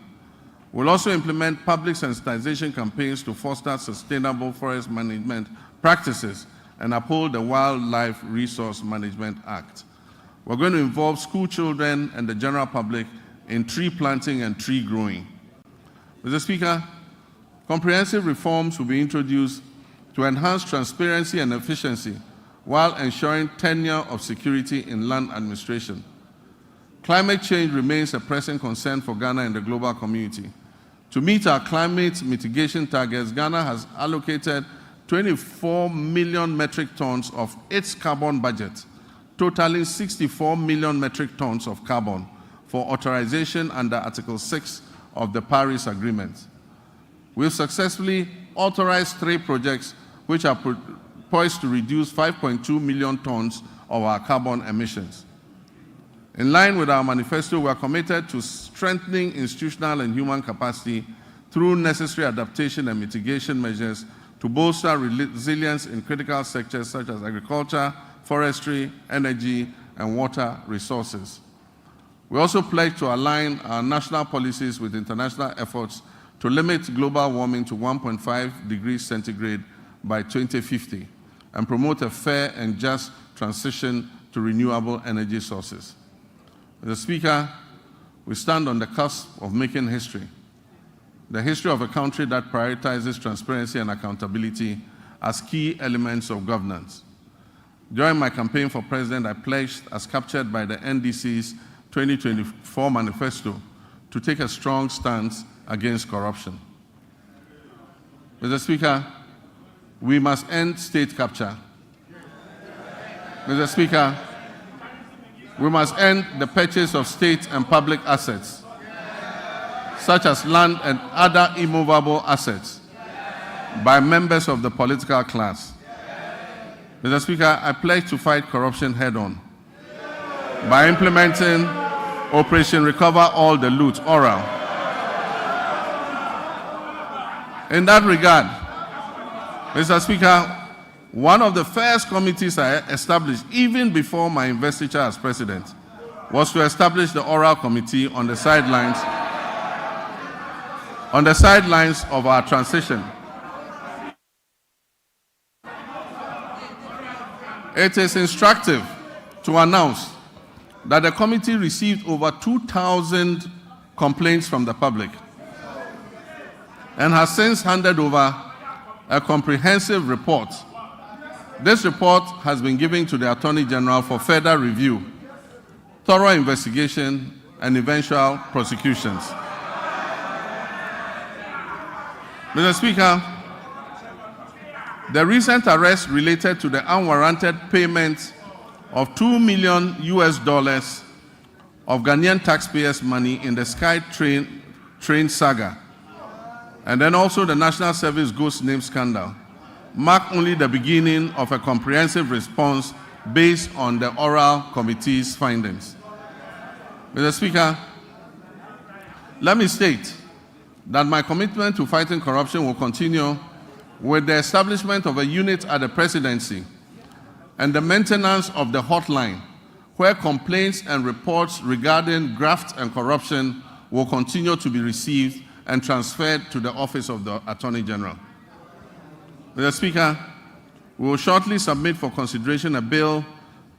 Speaker 1: We'll also implement public sensitization campaigns to foster sustainable forest management practices and uphold the Wildlife Resource Management Act. We're going to involve school children and the general public in tree planting and tree growing. Mr. Speaker, comprehensive reforms will be introduced to enhance transparency and efficiency while ensuring tenure of security in land administration. Climate change remains a pressing concern for Ghana and the global community. To meet our climate mitigation targets, Ghana has allocated 24 million metric tons of its carbon budget, totaling 64 million metric tons of carbon for authorization under Article 6 of the Paris Agreement. We've successfully authorized 3 projects which are poised to reduce 5.2 million tons of our carbon emissions. In line with our manifesto, we are committed to strengthening institutional and human capacity through necessary adaptation and mitigation measures to bolster resilience in critical sectors such as agriculture, forestry, energy, and water resources. We also pledge to align our national policies with international efforts to limit global warming to 1.5 degrees centigrade by 2050 and promote a fair and just transition to renewable energy sources. Mr. Speaker, we stand on the cusp of making history, the history of a country that prioritizes transparency and accountability as key elements of governance. During my campaign for president, I pledged, as captured by the NDC's 2024 manifesto, to take a strong stance against corruption. Mr. Speaker, we must end state capture. Mr. Speaker, we must end the purchase of state and public assets, such as land and other immovable assets, by members of the political class. Mr. Speaker, I pledge to fight corruption head-on by implementing Operation Recover All the Loot, oral. In that regard, Mr. Speaker, one of the first committees I established, even before my investiture as president, was to establish the oral committee on the sidelines of our transition. It is instructive to announce that the committee received over 2,000 complaints from the public and has since handed over a comprehensive report. This report has been given to the Attorney General for further review, thorough investigation, and eventual prosecutions. Mr. Speaker, the recent arrest related to the unwarranted payment of $2 million of Ghanaian taxpayers' money in the Sky train saga, and then also the National Service Ghost Name scandal, mark only the beginning of a comprehensive response based on the oral committee's findings. Mr. Speaker, let me state that my commitment to fighting corruption will continue with the establishment of a unit at the presidency and the maintenance of the hotline, where complaints and reports regarding graft and corruption will continue to be received and transferred to the Office of the Attorney General. Mr. Speaker, we will shortly submit for consideration a bill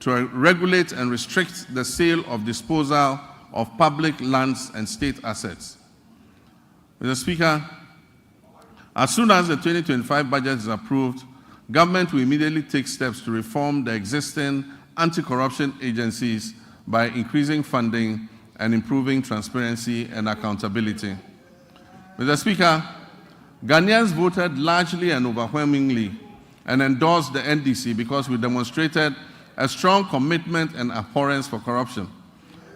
Speaker 1: to regulate and restrict the sale of disposal of public lands and state assets. Mr. Speaker, as soon as the 2025 budget is approved, government will immediately take steps to reform the existing anti-corruption agencies by increasing funding and improving transparency and accountability. Mr. Speaker, Ghanaians voted largely and overwhelmingly and endorsed the NDC because we demonstrated a strong commitment and abhorrence for corruption.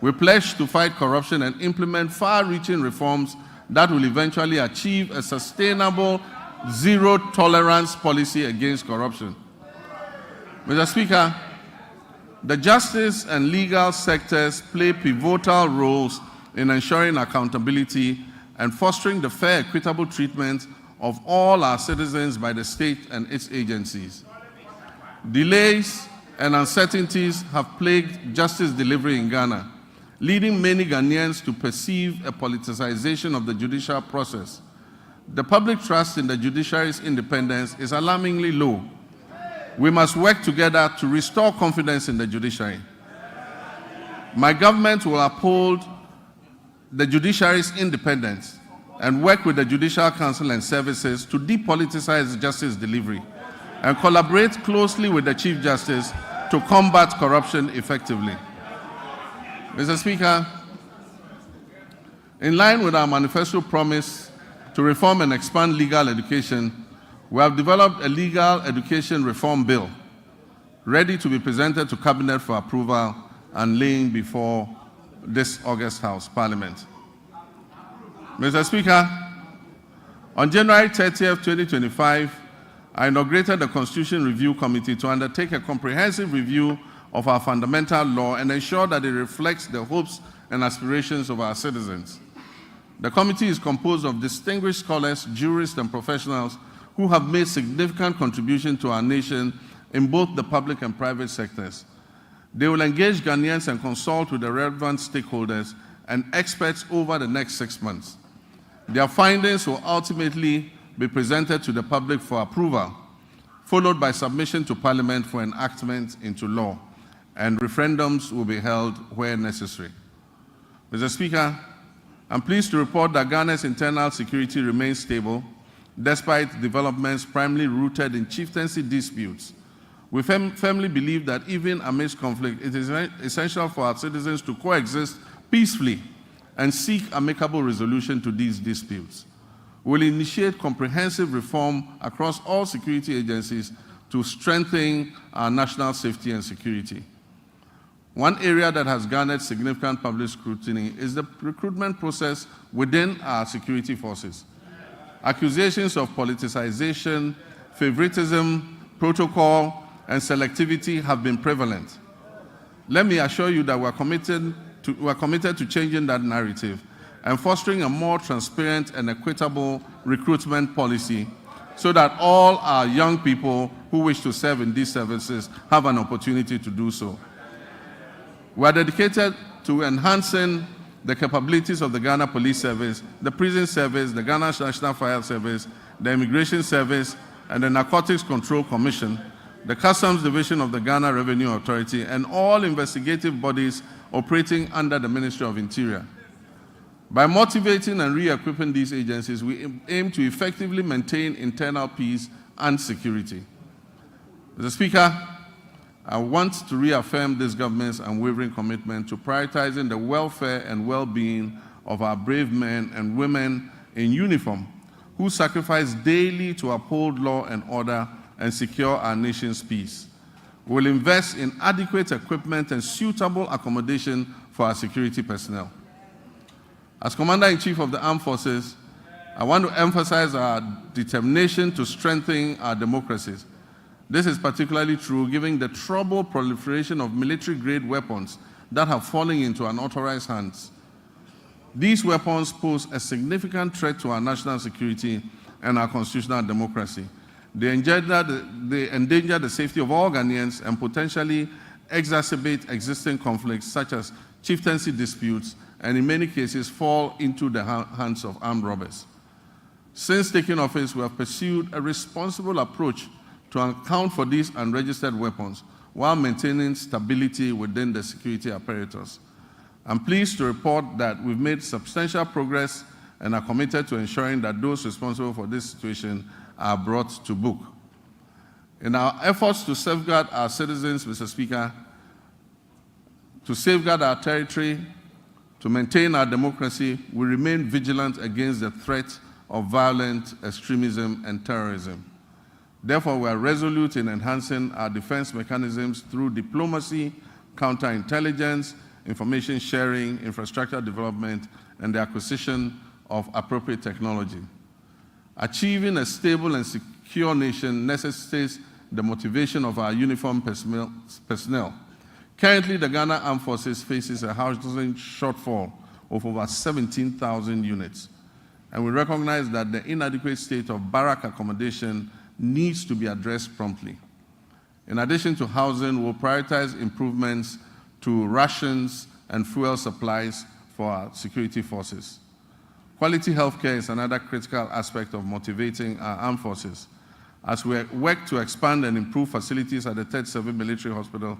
Speaker 1: We pledged to fight corruption and implement far-reaching reforms that will eventually achieve a sustainable zero-tolerance policy against corruption. Mr. Speaker, the justice and legal sectors play pivotal roles in ensuring accountability and fostering the fair, equitable treatment of all our citizens by the state and its agencies. Delays and uncertainties have plagued justice delivery in Ghana, leading many Ghanaians to perceive a politicization of the judicial process. The public trust in the judiciary's independence is alarmingly low. We must work together to restore confidence in the judiciary. My government will uphold the judiciary's independence and work with the Judicial Council and services to depoliticize justice delivery and collaborate closely with the Chief Justice to combat corruption effectively. Mr. Speaker, in line with our manifesto promise to reform and expand legal education, we have developed a legal education reform bill ready to be presented to Cabinet for approval and laying before this August House Parliament. Mr. Speaker, on January 30th, 2025, I inaugurated the Constitution Review Committee to undertake a comprehensive review of our fundamental law and ensure that it reflects the hopes and aspirations of our citizens. The committee is composed of distinguished scholars, jurists, and professionals who have made significant contributions to our nation in both the public and private sectors. They will engage Ghanaians and consult with the relevant stakeholders and experts over the next 6 months. Their findings will ultimately be presented to the public for approval, followed by submission to Parliament for enactment into law, and referendums will be held where necessary. Mr. Speaker, I'm pleased to report that Ghana's internal security remains stable, despite developments primarily rooted in chieftaincy disputes. We firmly believe that even amidst conflict, it is essential for our citizens to coexist peacefully and seek amicable resolution to these disputes. We will initiate comprehensive reform across all security agencies to strengthen our national safety and security. One area that has garnered significant public scrutiny is the recruitment process within our security forces. Accusations of politicization, favoritism, protocol, and selectivity have been prevalent. Let me assure you that we are committed to changing that narrative and fostering a more transparent and equitable recruitment policy so that all our young people who wish to serve in these services have an opportunity to do so. We are dedicated to enhancing the capabilities of the Ghana Police Service, the Prison Service, the Ghana National Fire Service, the Immigration Service, and the Narcotics Control Commission, the Customs Division of the Ghana Revenue Authority, and all investigative bodies operating under the Ministry of Interior. By motivating and re-equipping these agencies, we aim to effectively maintain internal peace and security. Mr. Speaker, I want to reaffirm this government's unwavering commitment to prioritizing the welfare and well-being of our brave men and women in uniform who sacrifice daily to uphold law and order and secure our nation's peace. We will invest in adequate equipment and suitable accommodation for our security personnel. As Commander-in-Chief of the Armed Forces, I want to emphasize our determination to strengthen our democracies. This is particularly true given the troubled proliferation of military-grade weapons that have fallen into unauthorized hands. These weapons pose a significant threat to our national security and our constitutional democracy. They endanger the safety of all Ghanaians and potentially exacerbate existing conflicts such as chieftaincy disputes, and in many cases fall into the hands of armed robbers. Since taking office, we have pursued a responsible approach to account for these unregistered weapons while maintaining stability within the security apparatus. I'm pleased to report that we've made substantial progress and are committed to ensuring that those responsible for this situation are brought to book. In our efforts to safeguard our citizens, Mr. Speaker, to safeguard our territory, to maintain our democracy, we remain vigilant against the threat of violent extremism and terrorism. Therefore, we are resolute in enhancing our defense mechanisms through diplomacy, counterintelligence, information sharing, infrastructure development, and the acquisition of appropriate technology. Achieving a stable and secure nation necessitates the motivation of our uniformed personnel. Currently, the Ghana Armed Forces faces a housing shortfall of over 17,000 units, and we recognize that the inadequate state of barrack accommodation needs to be addressed promptly. In addition to housing, we'll prioritize improvements to rations and fuel supplies for our security forces. Quality healthcare is another critical aspect of motivating our armed forces. As we work to expand and improve facilities at the 3rd Civil Military Hospital,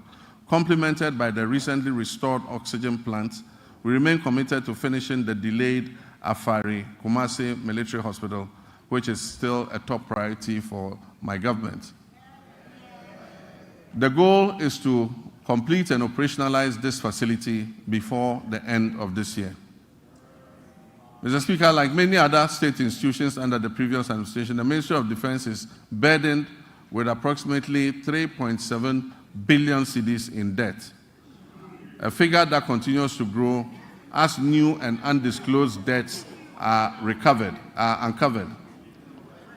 Speaker 1: complemented by the recently restored oxygen plant, we remain committed to finishing the delayed Afari Kumasi Military Hospital, which is still a top priority for my government. The goal is to complete and operationalize this facility before the end of this year. Mr. Speaker, like many other state institutions under the previous administration, the Ministry of Defense is burdened with approximately 3.7 billion cedis in debt, a figure that continues to grow as new and undisclosed debts are uncovered.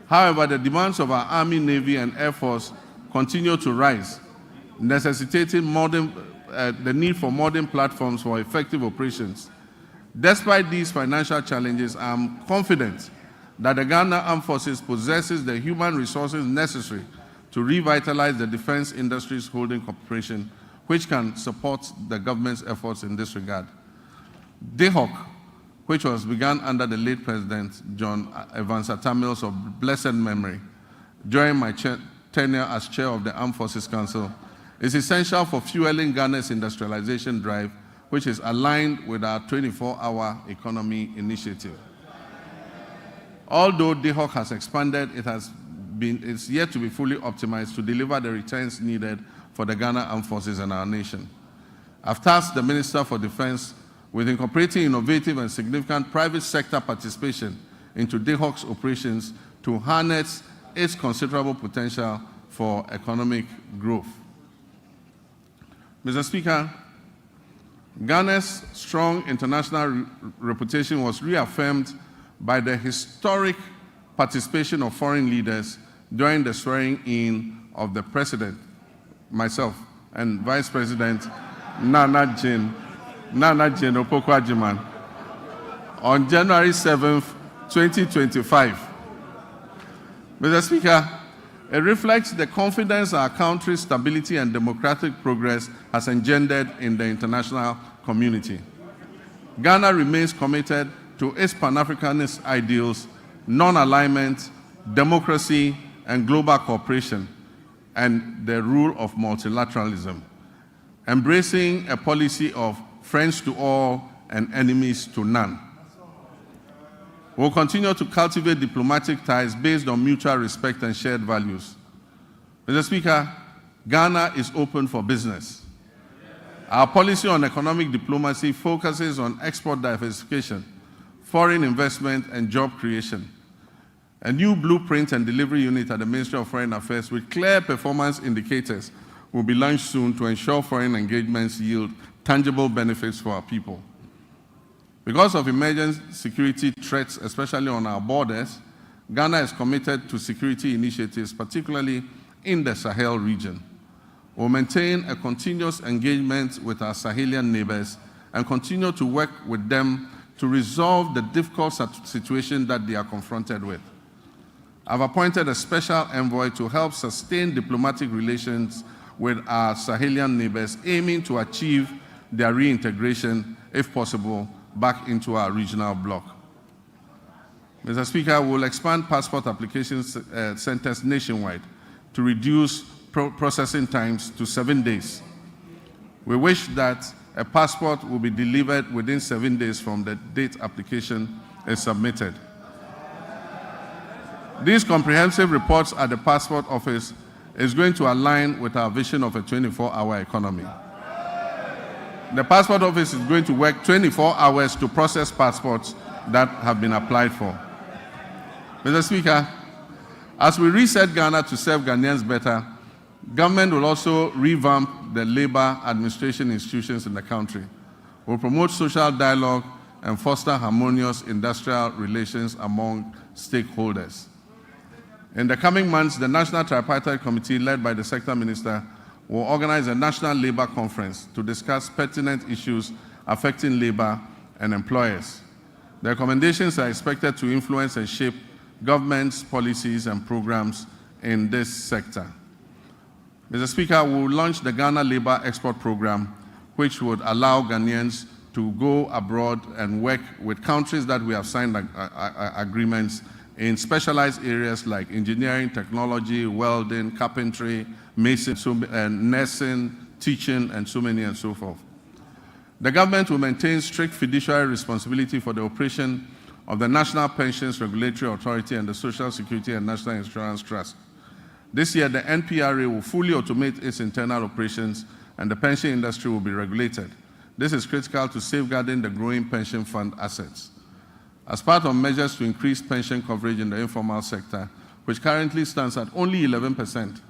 Speaker 1: However, the demands of our Army, Navy, and Air Force continue to rise, necessitating the need for modern platforms for effective operations. Despite these financial challenges, I am confident that the Ghana Armed Forces possesses the human resources necessary to revitalize the defense industry's holding corporation, which can support the government's efforts in this regard. DHOC, which was begun under the late President John Evans Atta Mills of blessed memory, during my tenure as chair of the Armed Forces Council, is essential for fueling Ghana's industrialization drive, which is aligned with our 24-hour economy initiative. Although DHOC has expanded, it's yet to be fully optimized to deliver the returns needed for the Ghana Armed Forces and our nation. I've tasked the Minister for Defense with incorporating innovative and significant private sector participation into DHOC's operations to harness its considerable potential for economic growth. Mr. Speaker, Ghana's strong international reputation was reaffirmed by the historic participation of foreign leaders during the swearing-in of the President, myself, and Vice President Nana Jane Opoku-Agyeman on January 7th, 2025. Mr. Speaker, It reflects the confidence our country's stability and democratic progress has engendered in the international community. Ghana remains committed to its Pan-Africanist ideals, non-alignment, democracy, and global cooperation, and the rule of multilateralism, embracing a policy of friends to all and enemies to none. We'll continue to cultivate diplomatic ties based on mutual respect and shared values. Mr. Speaker, Ghana is open for business. Our policy on economic diplomacy focuses on export diversification, foreign investment, and job creation. A new blueprint and delivery unit at the Ministry of Foreign Affairs with clear performance indicators will be launched soon to ensure foreign engagements yield tangible benefits for our people. Because of emerging security threats, especially on our borders, Ghana is committed to security initiatives, particularly in the Sahel region. We'll maintain a continuous engagement with our Sahelian neighbors and continue to work with them to resolve the difficult situation that they are confronted with. I've appointed a special envoy to help sustain diplomatic relations with our Sahelian neighbors, aiming to achieve their reintegration, if possible, back into our regional bloc. Mr. Speaker, we'll expand passport application centers nationwide to reduce processing times to 7 days. We wish that a passport will be delivered within 7 days from the date application is submitted. These comprehensive reports at the Passport Office is going to align with our vision of a 24-hour economy. The Passport Office is going to work 24 hours to process passports that have been applied for. Mr. Speaker, as we reset Ghana to serve Ghanaians better, government will also revamp the labor administration institutions in the country. We'll promote social dialogue and foster harmonious industrial relations among stakeholders. In the coming months, the National Tripartite Committee, led by the Sector Minister, will organize a national labor conference to discuss pertinent issues affecting labor and employers. The recommendations are expected to influence and shape government's policies and programs in this sector. Mr. Speaker, we will launch the Ghana Labor Export Program, which would allow Ghanaians to go abroad and work with countries that we have signed agreements in specialized areas like engineering, technology, welding, carpentry, masonry, nursing, teaching, and so many and so forth. The government will maintain strict fiduciary responsibility for the operation of the National Pensions Regulatory Authority and the Social Security and National Insurance Trust. This year, the NPRA will fully automate its internal operations and the pension industry will be regulated. This is critical to safeguarding the growing pension fund assets. As part of measures to increase pension coverage in the informal sector, which currently stands at only 11%,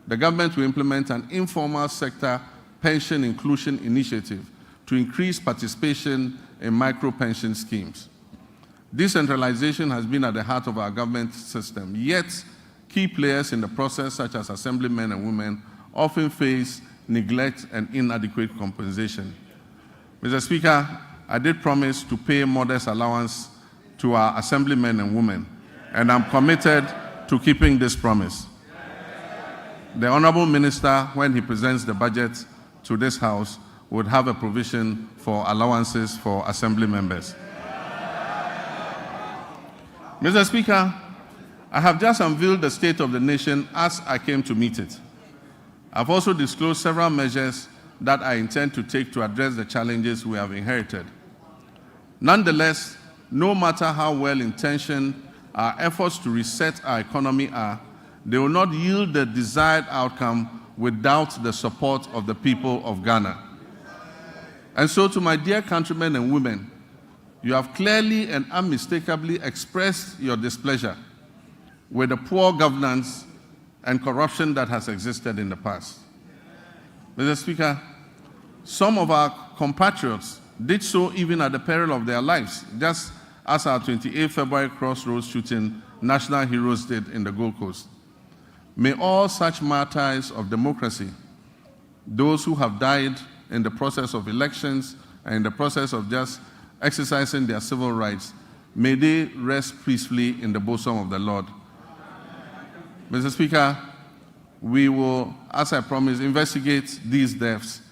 Speaker 1: the government will implement an informal sector pension inclusion initiative to increase participation in micro-pension schemes. Decentralization has been at the heart of our government system, yet key players in the process, such as assemblymen and women, often face neglect and inadequate compensation. Mr. Speaker, I did promise to pay modest allowance to our assemblymen and women, and I'm committed to keeping this promise. The Honorable Minister, when he presents the budget to this House, would have a provision for allowances for assembly members. Mr. Speaker, I have just unveiled the state of the nation as I came to meet it. I've also disclosed several measures that I intend to take to address the challenges we have inherited. Nonetheless, no matter how well-intentioned our efforts to reset our economy are, they will not yield the desired outcome without the support of the people of Ghana. And so to my dear countrymen and women, you have clearly and unmistakably expressed your displeasure with the poor governance and corruption that has existed in the past. Mr. Speaker, some of our compatriots did so even at the peril of their lives, just as our 28 February Crossroads shooting national heroes did in the Gold Coast. May all such martyrs of democracy, those who have died in the process of elections and in the process of just exercising their civil rights, may they rest peacefully in the bosom of the Lord. Mr. Speaker, we will, as I promised, investigate these deaths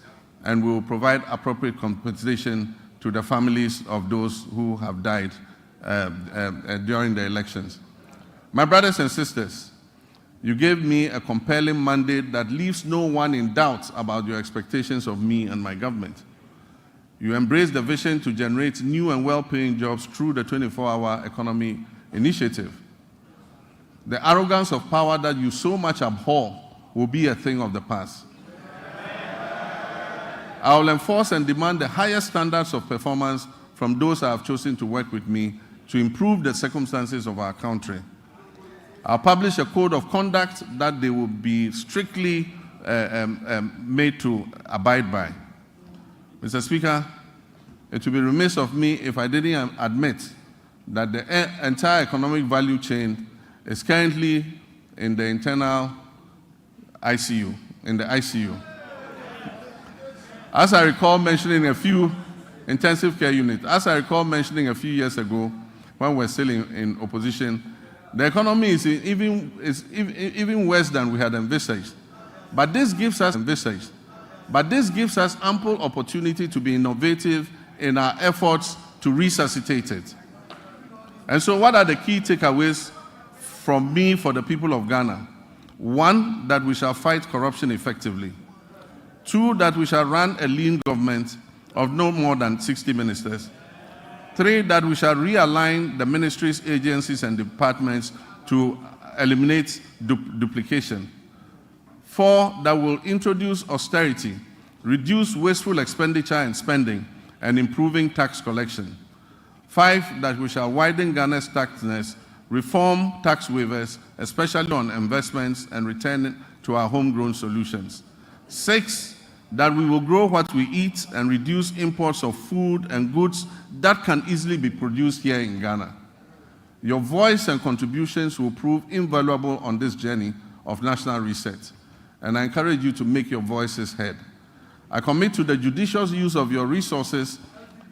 Speaker 1: and we will provide appropriate compensation to the families of those who have died during the elections. My brothers and sisters, you gave me a compelling mandate that leaves no one in doubt about your expectations of me and my government. You embrace the vision to generate new and well-paying jobs through the 24-hour economy initiative. The arrogance of power that you so much abhor will be a thing of the past. I will enforce and demand the highest standards of performance from those who have chosen to work with me to improve the circumstances of our country. I'll publish a code of conduct that they will be strictly made to abide by. Mr. Speaker, it would be remiss of me if I didn't admit that the entire economic value chain is currently in the internal ICU, in the ICU. As I recall mentioning a few intensive care units, as I recall mentioning a few years ago when we were still in opposition, the economy is even worse than we had envisaged. But this gives us ample opportunity to be innovative in our efforts to resuscitate it. And so what are the key takeaways from me for the people of Ghana? 1, that we shall fight corruption effectively. 2, that we shall run a lean government of no more than 60 ministers. 3, that we shall realign the ministries, agencies, and departments to eliminate duplication. 4, that will introduce austerity, reduce wasteful expenditure and spending, and improving tax collection. 5, that we shall widen Ghana's tax nets, reform tax waivers, especially on investments, and return to our homegrown solutions. 6, that we will grow what we eat and reduce imports of food and goods that can easily be produced here in Ghana. Your voice and contributions will prove invaluable on this journey of national reset, and I encourage you to make your voices heard. I commit to the judicious use of your resources,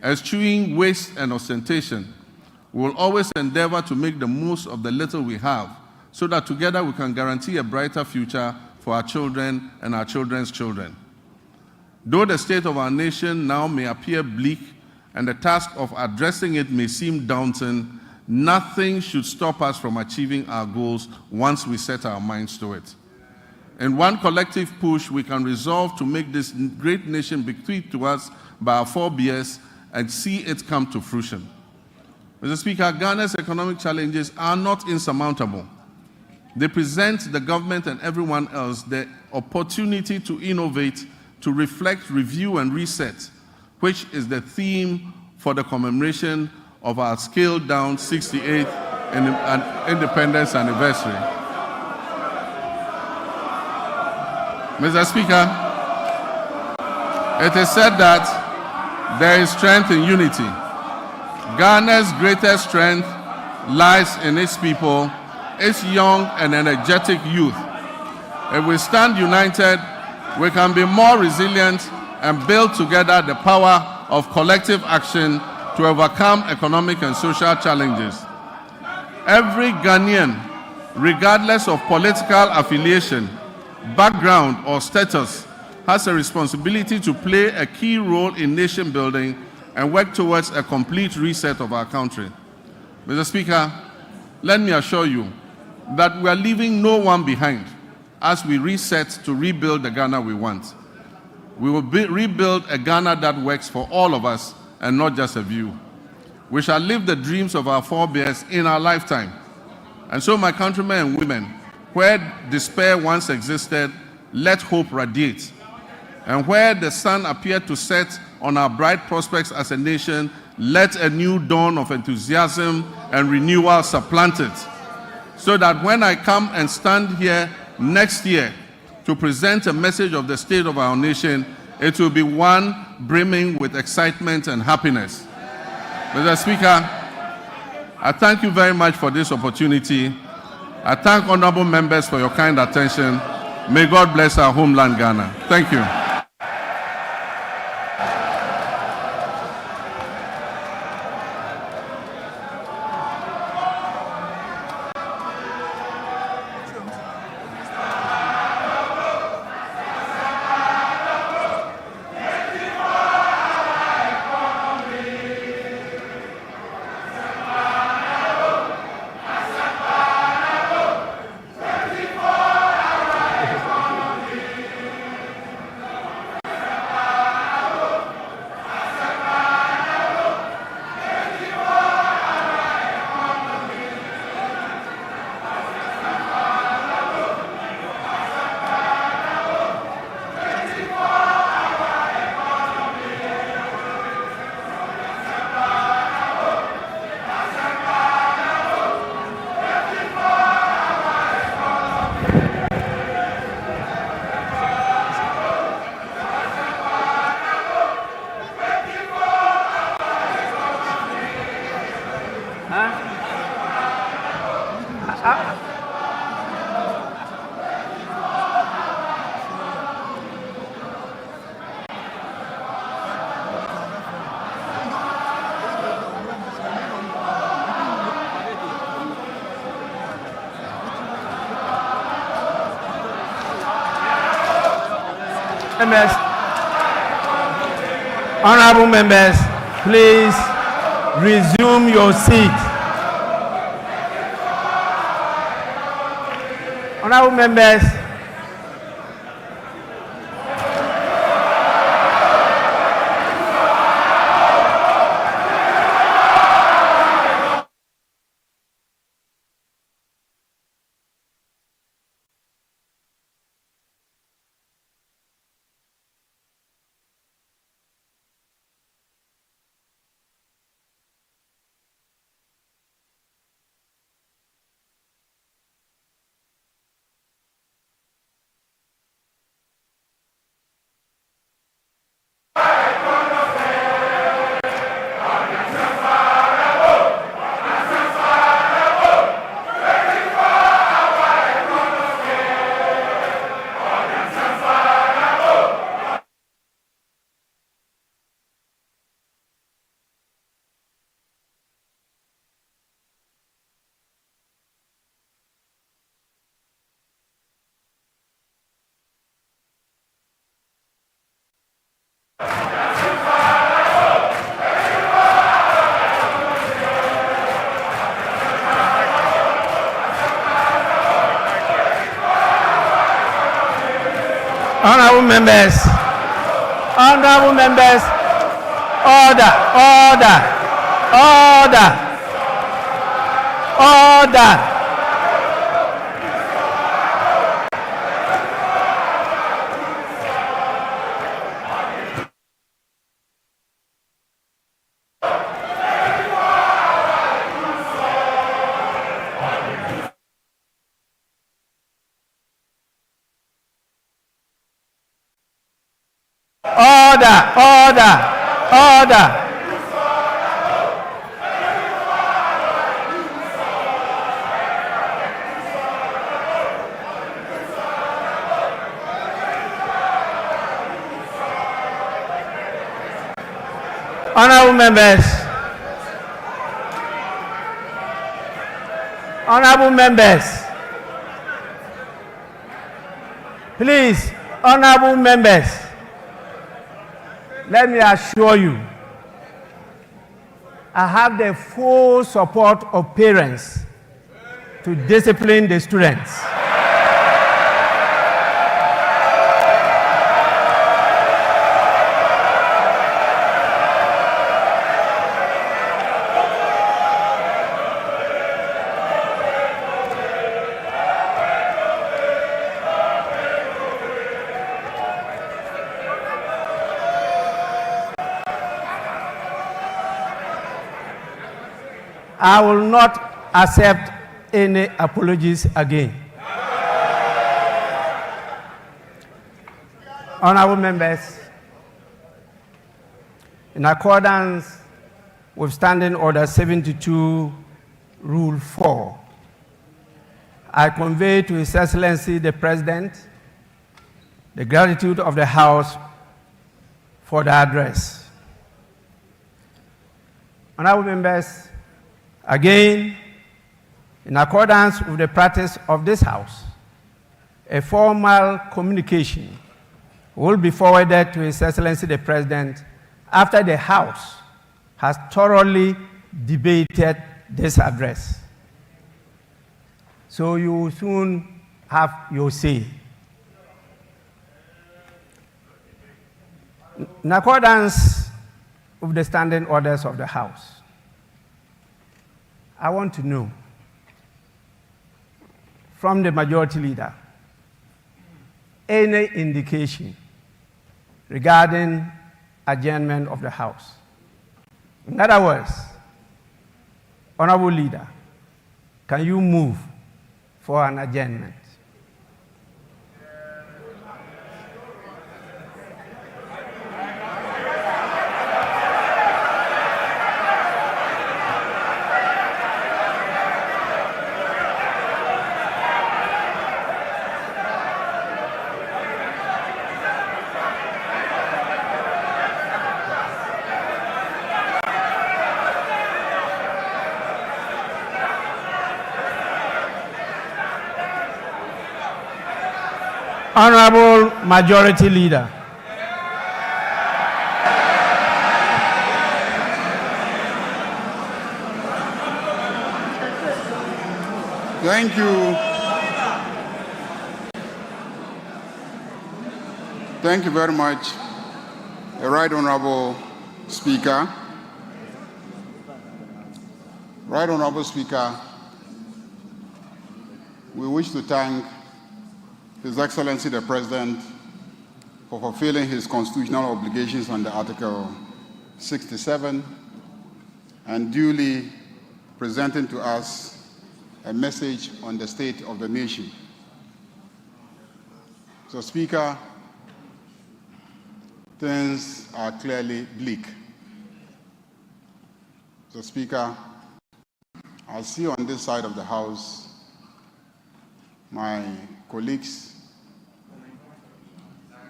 Speaker 1: eschewing waste and ostentation. We will always endeavor to make the most of the little we have, so that together we can guarantee a brighter future for our children and our children's children. Though the state of our nation now may appear bleak and the task of addressing it may seem daunting, nothing should stop us from achieving our goals once we set our minds to it. In one collective push, we can resolve to make this great nation bequeathed to us by our forebears and see it come to fruition. Mr. Speaker, Ghana's economic challenges are not insurmountable. They present the government and everyone else the opportunity to innovate, to reflect, review, and reset, which is the theme for the commemoration of our scaled-down 68th independence anniversary. Mr. Speaker, it is said that there is strength in unity. Ghana's greatest strength lies in its people, its young and energetic youth. If we stand united, we can be more resilient and build together the power of collective action to overcome economic and social challenges. Every Ghanaian, regardless of political affiliation, background, or status, has a responsibility to play a key role in nation building and work towards a complete reset of our country. Mr. Speaker, let me assure you that we are leaving no one behind as we reset to rebuild the Ghana we want. We will rebuild a Ghana that works for all of us and not just a few. We shall live the dreams of our forebears in our lifetime. And so, my countrymen and women, where despair once existed, let hope radiate. And where the sun appeared to set on our bright prospects as a nation, let a new dawn of enthusiasm and renewal supplant it. So that when I come and stand here next year to present a message of the state of our nation, it will be one brimming with excitement and happiness. Mr. Speaker, I thank you very much for this opportunity. I thank honorable members for your kind attention. May God bless our homeland, Ghana. Thank you.
Speaker 2: Honorable members, please resume your seat. Honorable members, honorable members, order. Honorable members, please, honorable members, let me assure you, I have the full support of parents to discipline the students. I will not accept any apologies again. Honorable members, in accordance with Standing Order 72, Rule 4, I convey to His Excellency the President the gratitude of the House for the address. Honorable members, again, in accordance with the practice of this House, a formal communication will be forwarded to His Excellency the President after the House has thoroughly debated this address. So you will soon have your say. In accordance with the standing orders of the House, I want to know from the Majority Leader any indication regarding adjournment of the House. In other words, Honorable Leader, can you move for an adjournment? Honorable Majority Leader.
Speaker 3: Thank you. Thank you very much, the Right Honorable Speaker. Right Honorable Speaker, we wish to thank His Excellency the President for fulfilling his constitutional obligations under Article 67 and duly presenting to us a message on the state of the nation. So, Speaker, things are clearly bleak. So, Speaker, I see on this side of the House my colleagues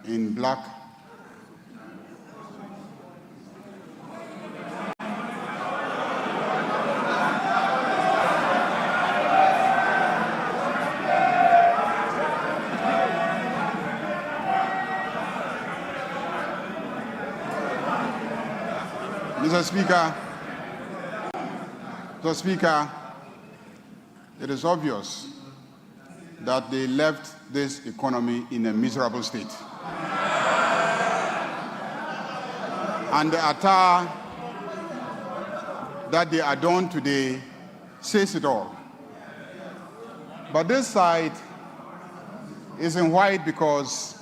Speaker 3: in black Mr. Speaker, it is obvious that they left this economy in a miserable state. And the attire that they adorn today says it all. But this side is in white because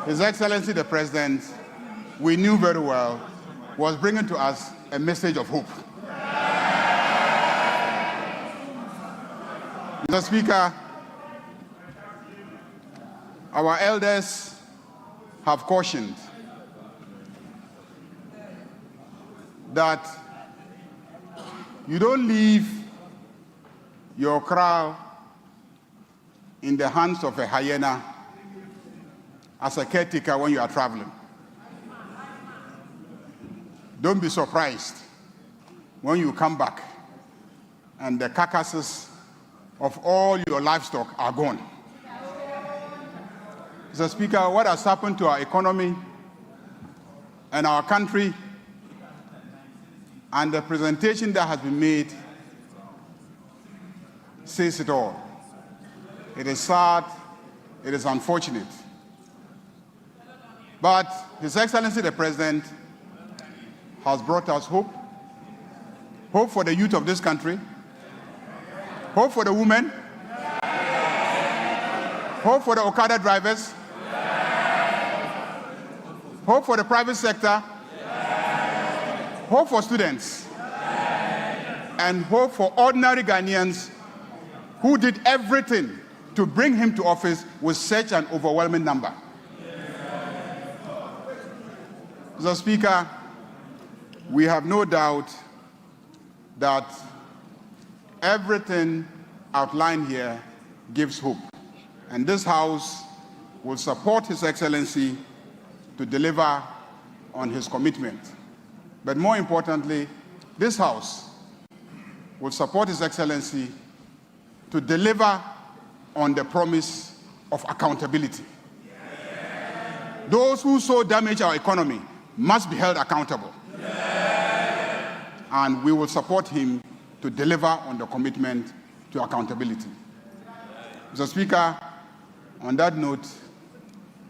Speaker 3: His Excellency the President, we knew very well, was bringing to us a message of hope. Mr. Speaker, our elders have cautioned that you don't leave your kraal in the hands of a hyena as a caretaker when you are traveling. Don't be surprised when you come back and the carcasses of all your livestock are gone. Mr. Speaker, what has happened to our economy and our country and the presentation that has been made says it all. It is sad, it is unfortunate. But His Excellency the President has brought us hope. Hope for the youth of this country. Hope for the women. Hope for the Okada drivers. Hope for the private sector. Hope for students. And hope for ordinary Ghanaians who did everything to bring him to office with such an overwhelming number. Mr. Speaker, we have no doubt that everything outlined here gives hope. And this House will support His Excellency to deliver on his commitment. But more importantly, this House will support His Excellency to deliver on the promise of accountability. Those who so damage our economy must be held accountable. And we will support him to deliver on the commitment to accountability. Mr. Speaker, on that note,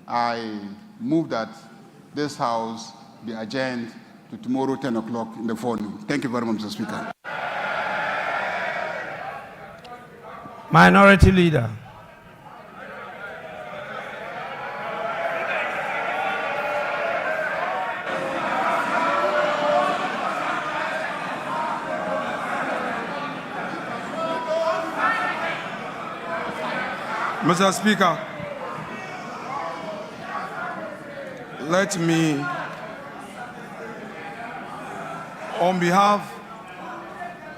Speaker 3: I move that this House be adjourned to tomorrow, 10 o'clock in the forenoon. Thank you very much, Mr. Speaker.
Speaker 2: Minority Leader.
Speaker 4: Mr. Speaker, let me, on behalf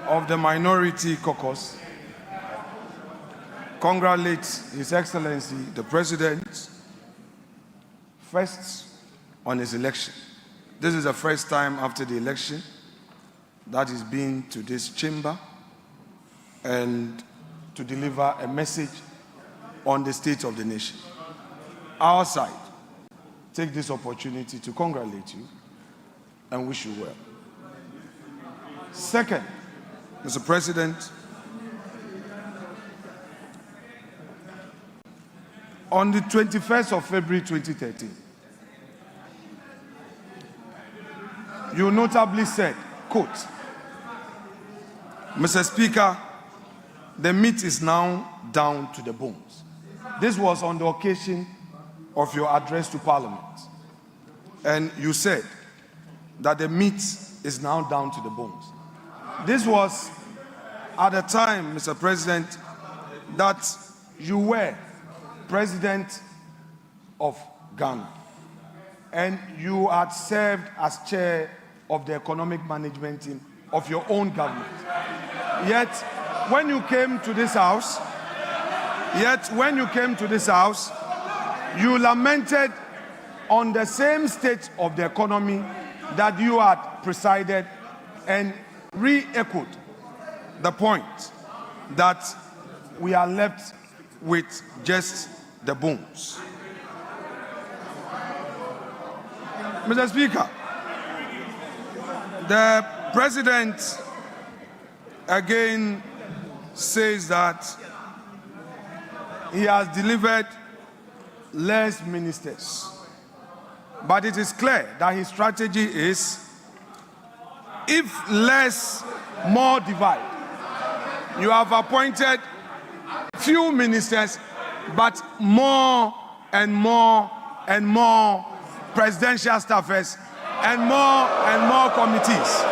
Speaker 4: of the Minority Caucus, congratulate His Excellency the President first on his election. This is the first time after the election that he's been to this chamber and to deliver a message on the state of the nation. Our side take this opportunity to congratulate you and wish you well. Second, Mr. President, on the 21st of February 2013, you notably said, quote, Mr. Speaker, the meat is now down to the bones. This was on the occasion of your address to Parliament. And you said that the meat is now down to the bones. This was at the time, Mr. President, that you were President of Ghana. And you had served as chair of the economic management team of your own government. Yet, when you came to this house, you lamented on the same state of the economy that you had presided and re-echoed the point that we are left with just the bones. Mr. Speaker, the President again says that he has delivered less ministers. But it is clear that his strategy is, if less, more divide. You have appointed few ministers, but more and more and more presidential staffers and more committees.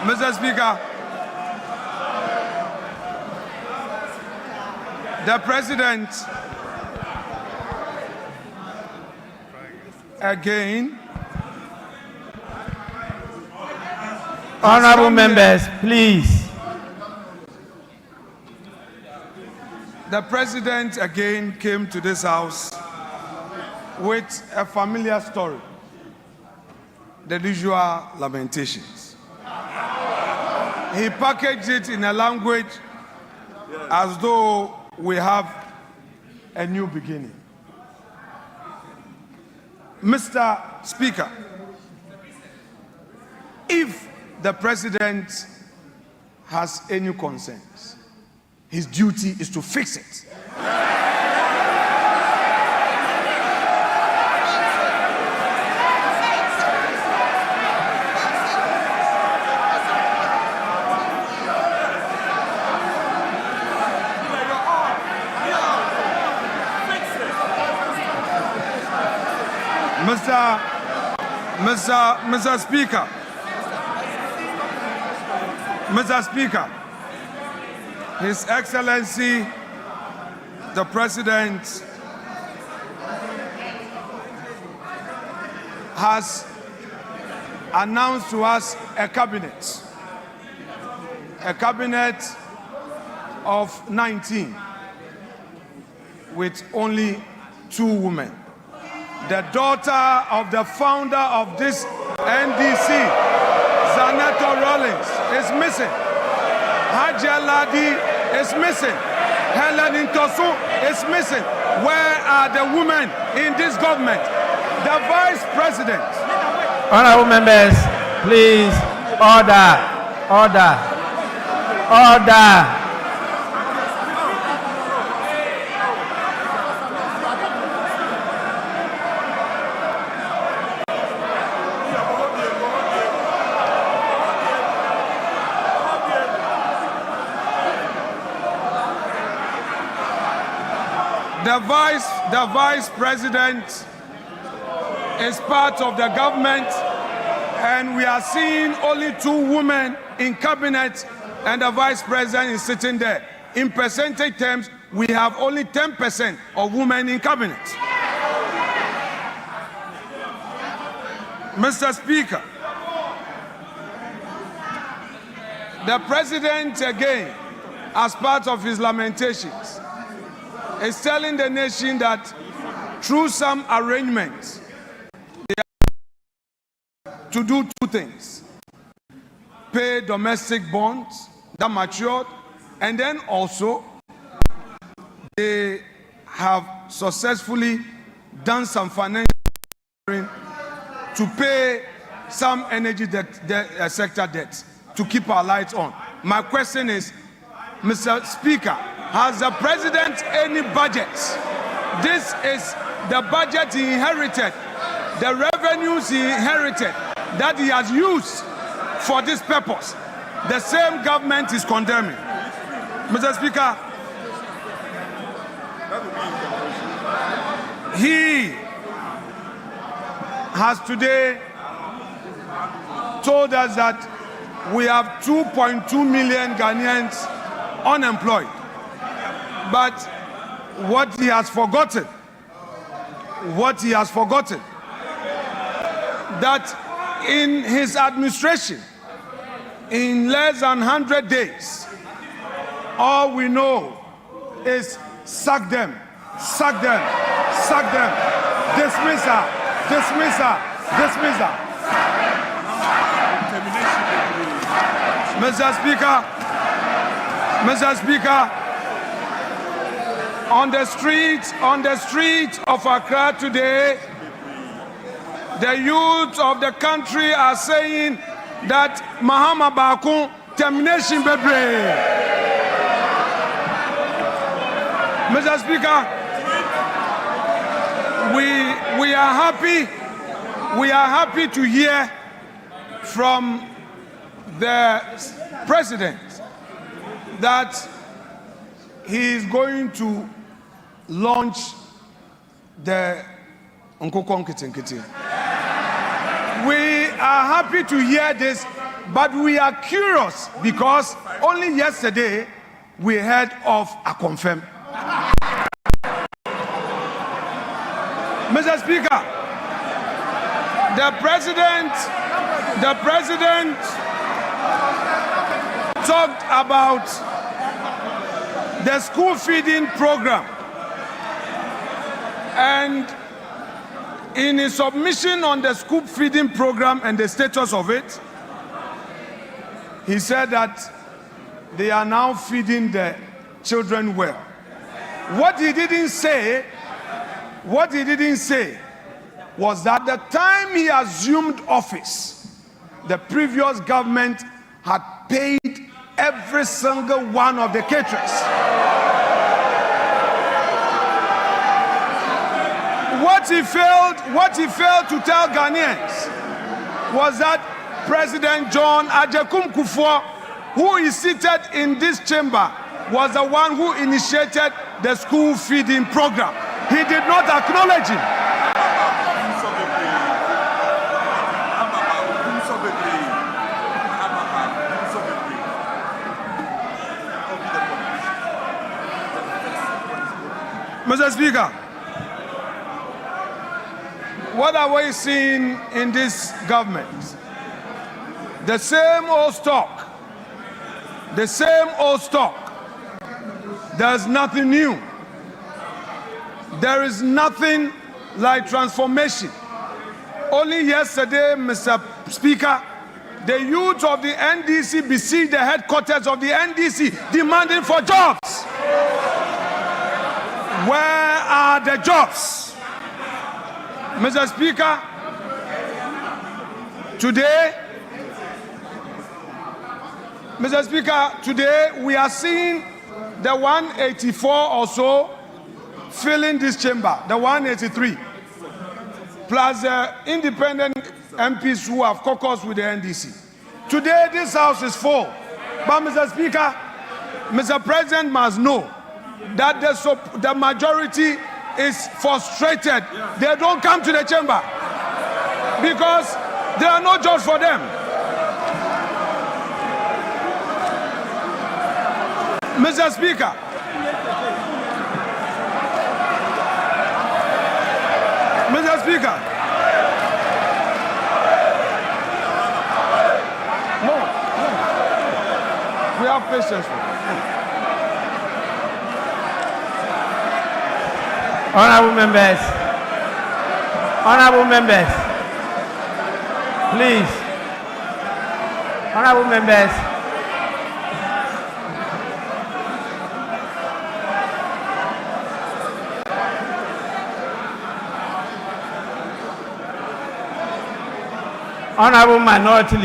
Speaker 4: Mr. Speaker, the President again.
Speaker 2: Honorable members, please.
Speaker 4: The President again came to this house with a familiar story, the usual lamentations. He packaged it in a language as though we have a new beginning. Mr. Speaker, if the President has any concerns, his duty is to fix it. Mr. Speaker, His Excellency, the President, has announced to us a cabinet of 19 with only 2 women. The daughter of the founder of this NDC, Zaneto Rawlings, is missing. Hajia Ladi is missing. Helen Intosu is missing. Where are the women in this government? The Vice President.
Speaker 2: Honorable members, please, order.
Speaker 4: The Vice President is part of the government, and we are seeing only 2 women in cabinet, and the Vice President is sitting there. In percentage terms, we have only 10% of women in cabinet. Mr. Speaker, the president again, as part of his lamentations, is telling the nation that through some arrangements, they are to do two things: pay domestic bonds that matured, and then also they have successfully done some financial to pay some energy sector debts to keep our lights on. My question is, Mr. Speaker, has the president any budget? This is the budget he inherited, the revenues he inherited that he has used for this purpose. The same government is condemning. Mr. Speaker, he has today told us that we have 2.2 million Ghanaians unemployed. But what he has forgotten, that in his administration, in less than 100 days, all we know is sack them, sack them, sack them, dismiss her, dismiss her, dismiss her. Mr. Speaker, on the streets of Accra today, the youth of the country are saying that Mahama Bakun termination bebre. Mr. Speaker, we are happy to hear from the president that he is going to launch the Nkokon Kitinkiti. We are happy to hear this, but we are curious because only yesterday we heard of a confirm. Mr. Speaker, the president talked about the school feeding program, and in his submission on the school feeding program and the status of it, he said that they are now feeding the children well. What he didn't say was that the time he assumed office, the previous government had paid every single one of the caterers. What he failed to tell Ghanaians was that President John Ajekum Kufuor, who is seated in this chamber, was the one who initiated the school feeding program. He did not acknowledge him. Mr. Speaker, what are we seeing in this government? The same old stock. The same old stock. There's nothing new. There is nothing like transformation. Only yesterday, Mr. Speaker, the youth of the NDC besieged the headquarters of the NDC demanding for jobs. Where are the jobs? Mr. Speaker, today we are seeing the 184 or so filling this chamber, the 183, plus the independent MPs who have caucused with the NDC. Today this house is full. But Mr. Speaker, Mr. President must know that the majority is frustrated. They don't come to the chamber because there are no jobs for them. Mr. Speaker, Mr. Speaker. No. We have patience.
Speaker 2: Honorable members, please. Honorable members, Honorable Minority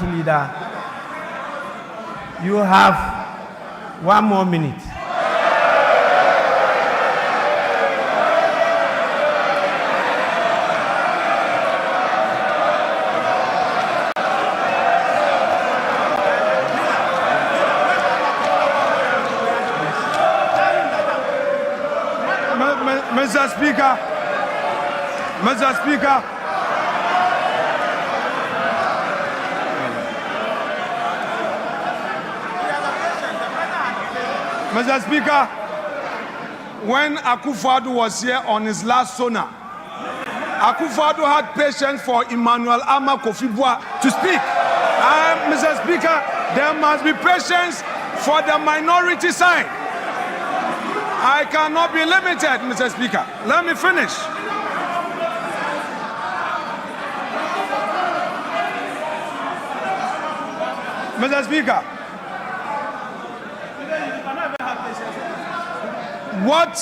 Speaker 2: Leader, you have 1 more minute.
Speaker 4: Mr. Speaker, when Akufo-Addo was here on his last Sona, Akufo-Addo had patience for Emmanuel Ama Kofi-Boa to speak. Mr. Speaker, there must be patience for the minority side. I cannot be limited, Mr. Speaker. Let me finish. Mr. Speaker, what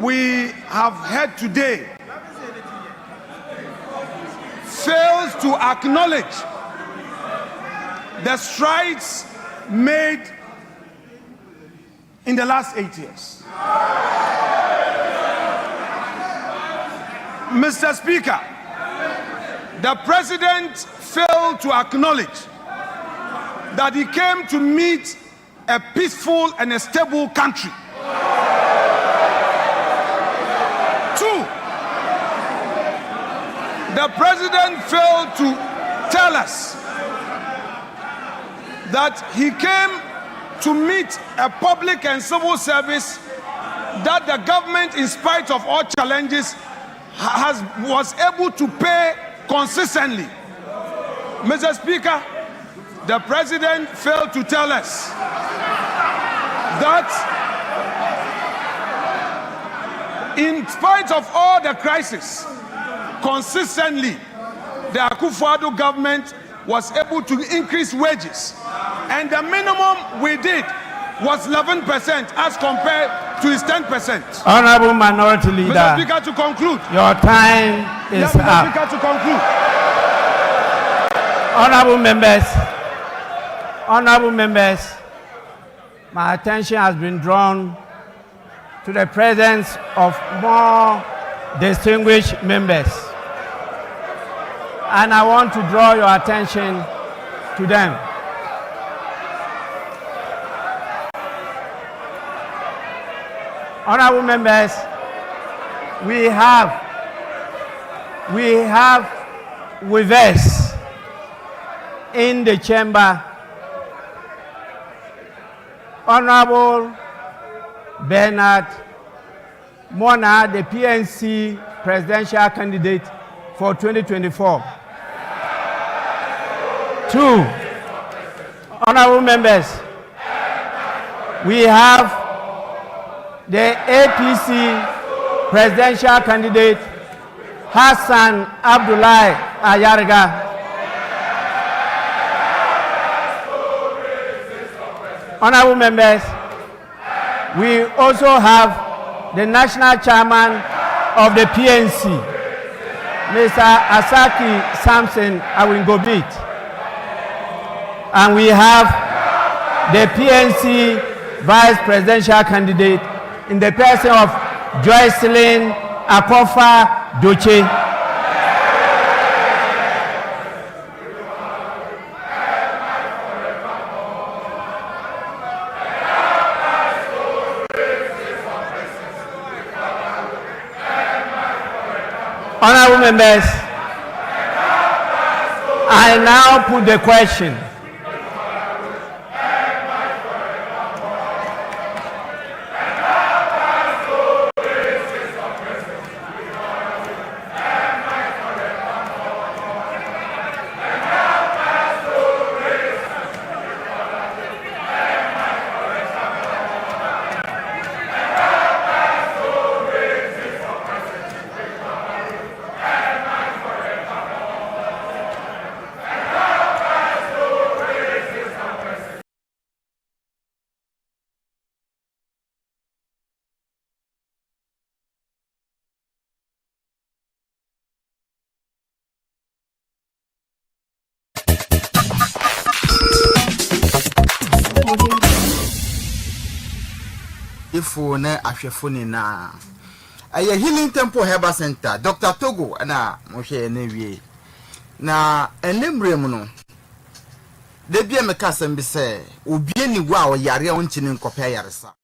Speaker 4: we have heard today fails to acknowledge the strides made in the last 8 years. Mr. Speaker, the president failed to acknowledge that he came to meet a peaceful and a stable country. 2, the president failed to tell us that he came to meet a public and civil service that the government, in spite of all challenges, was able to pay consistently. Mr. Speaker, the president failed to tell us that in spite of all the crisis, consistently, the Akufo-Addo government was able to increase wages. And the minimum we did was 11% as compared to his 10%.
Speaker 2: Honorable Minority Leader,
Speaker 4: Mr. Speaker, to conclude.
Speaker 2: Your time is
Speaker 4: Mr.
Speaker 2: up.
Speaker 4: Speaker, to conclude.
Speaker 2: Honorable members, my attention has been drawn to the presence of more distinguished members. And I want to draw your attention to them. Honorable members, we have with us in the chamber Honorable Bernard Mona, the PNC presidential candidate for 2024. 2, honorable members, we have the APC presidential candidate Hassan Abdullahi Ayarga. Honorable members, we also have the national chairman of the PNC, Mr. Asaki Samson Awingobit. And we have the PNC vice presidential candidate in the person of Joycelyn Akofa Doche. Honorable members, I now put the question.
Speaker 5: atiefo na ahwefo ni na aye Healing Temple Herbal Center Dr. Togo na mo hwe na wie na enemrem no de bia me ka sam bi se obi ani gwa o yare a wonchini nkopɛ yaresa.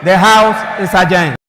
Speaker 2: The House is adjourned.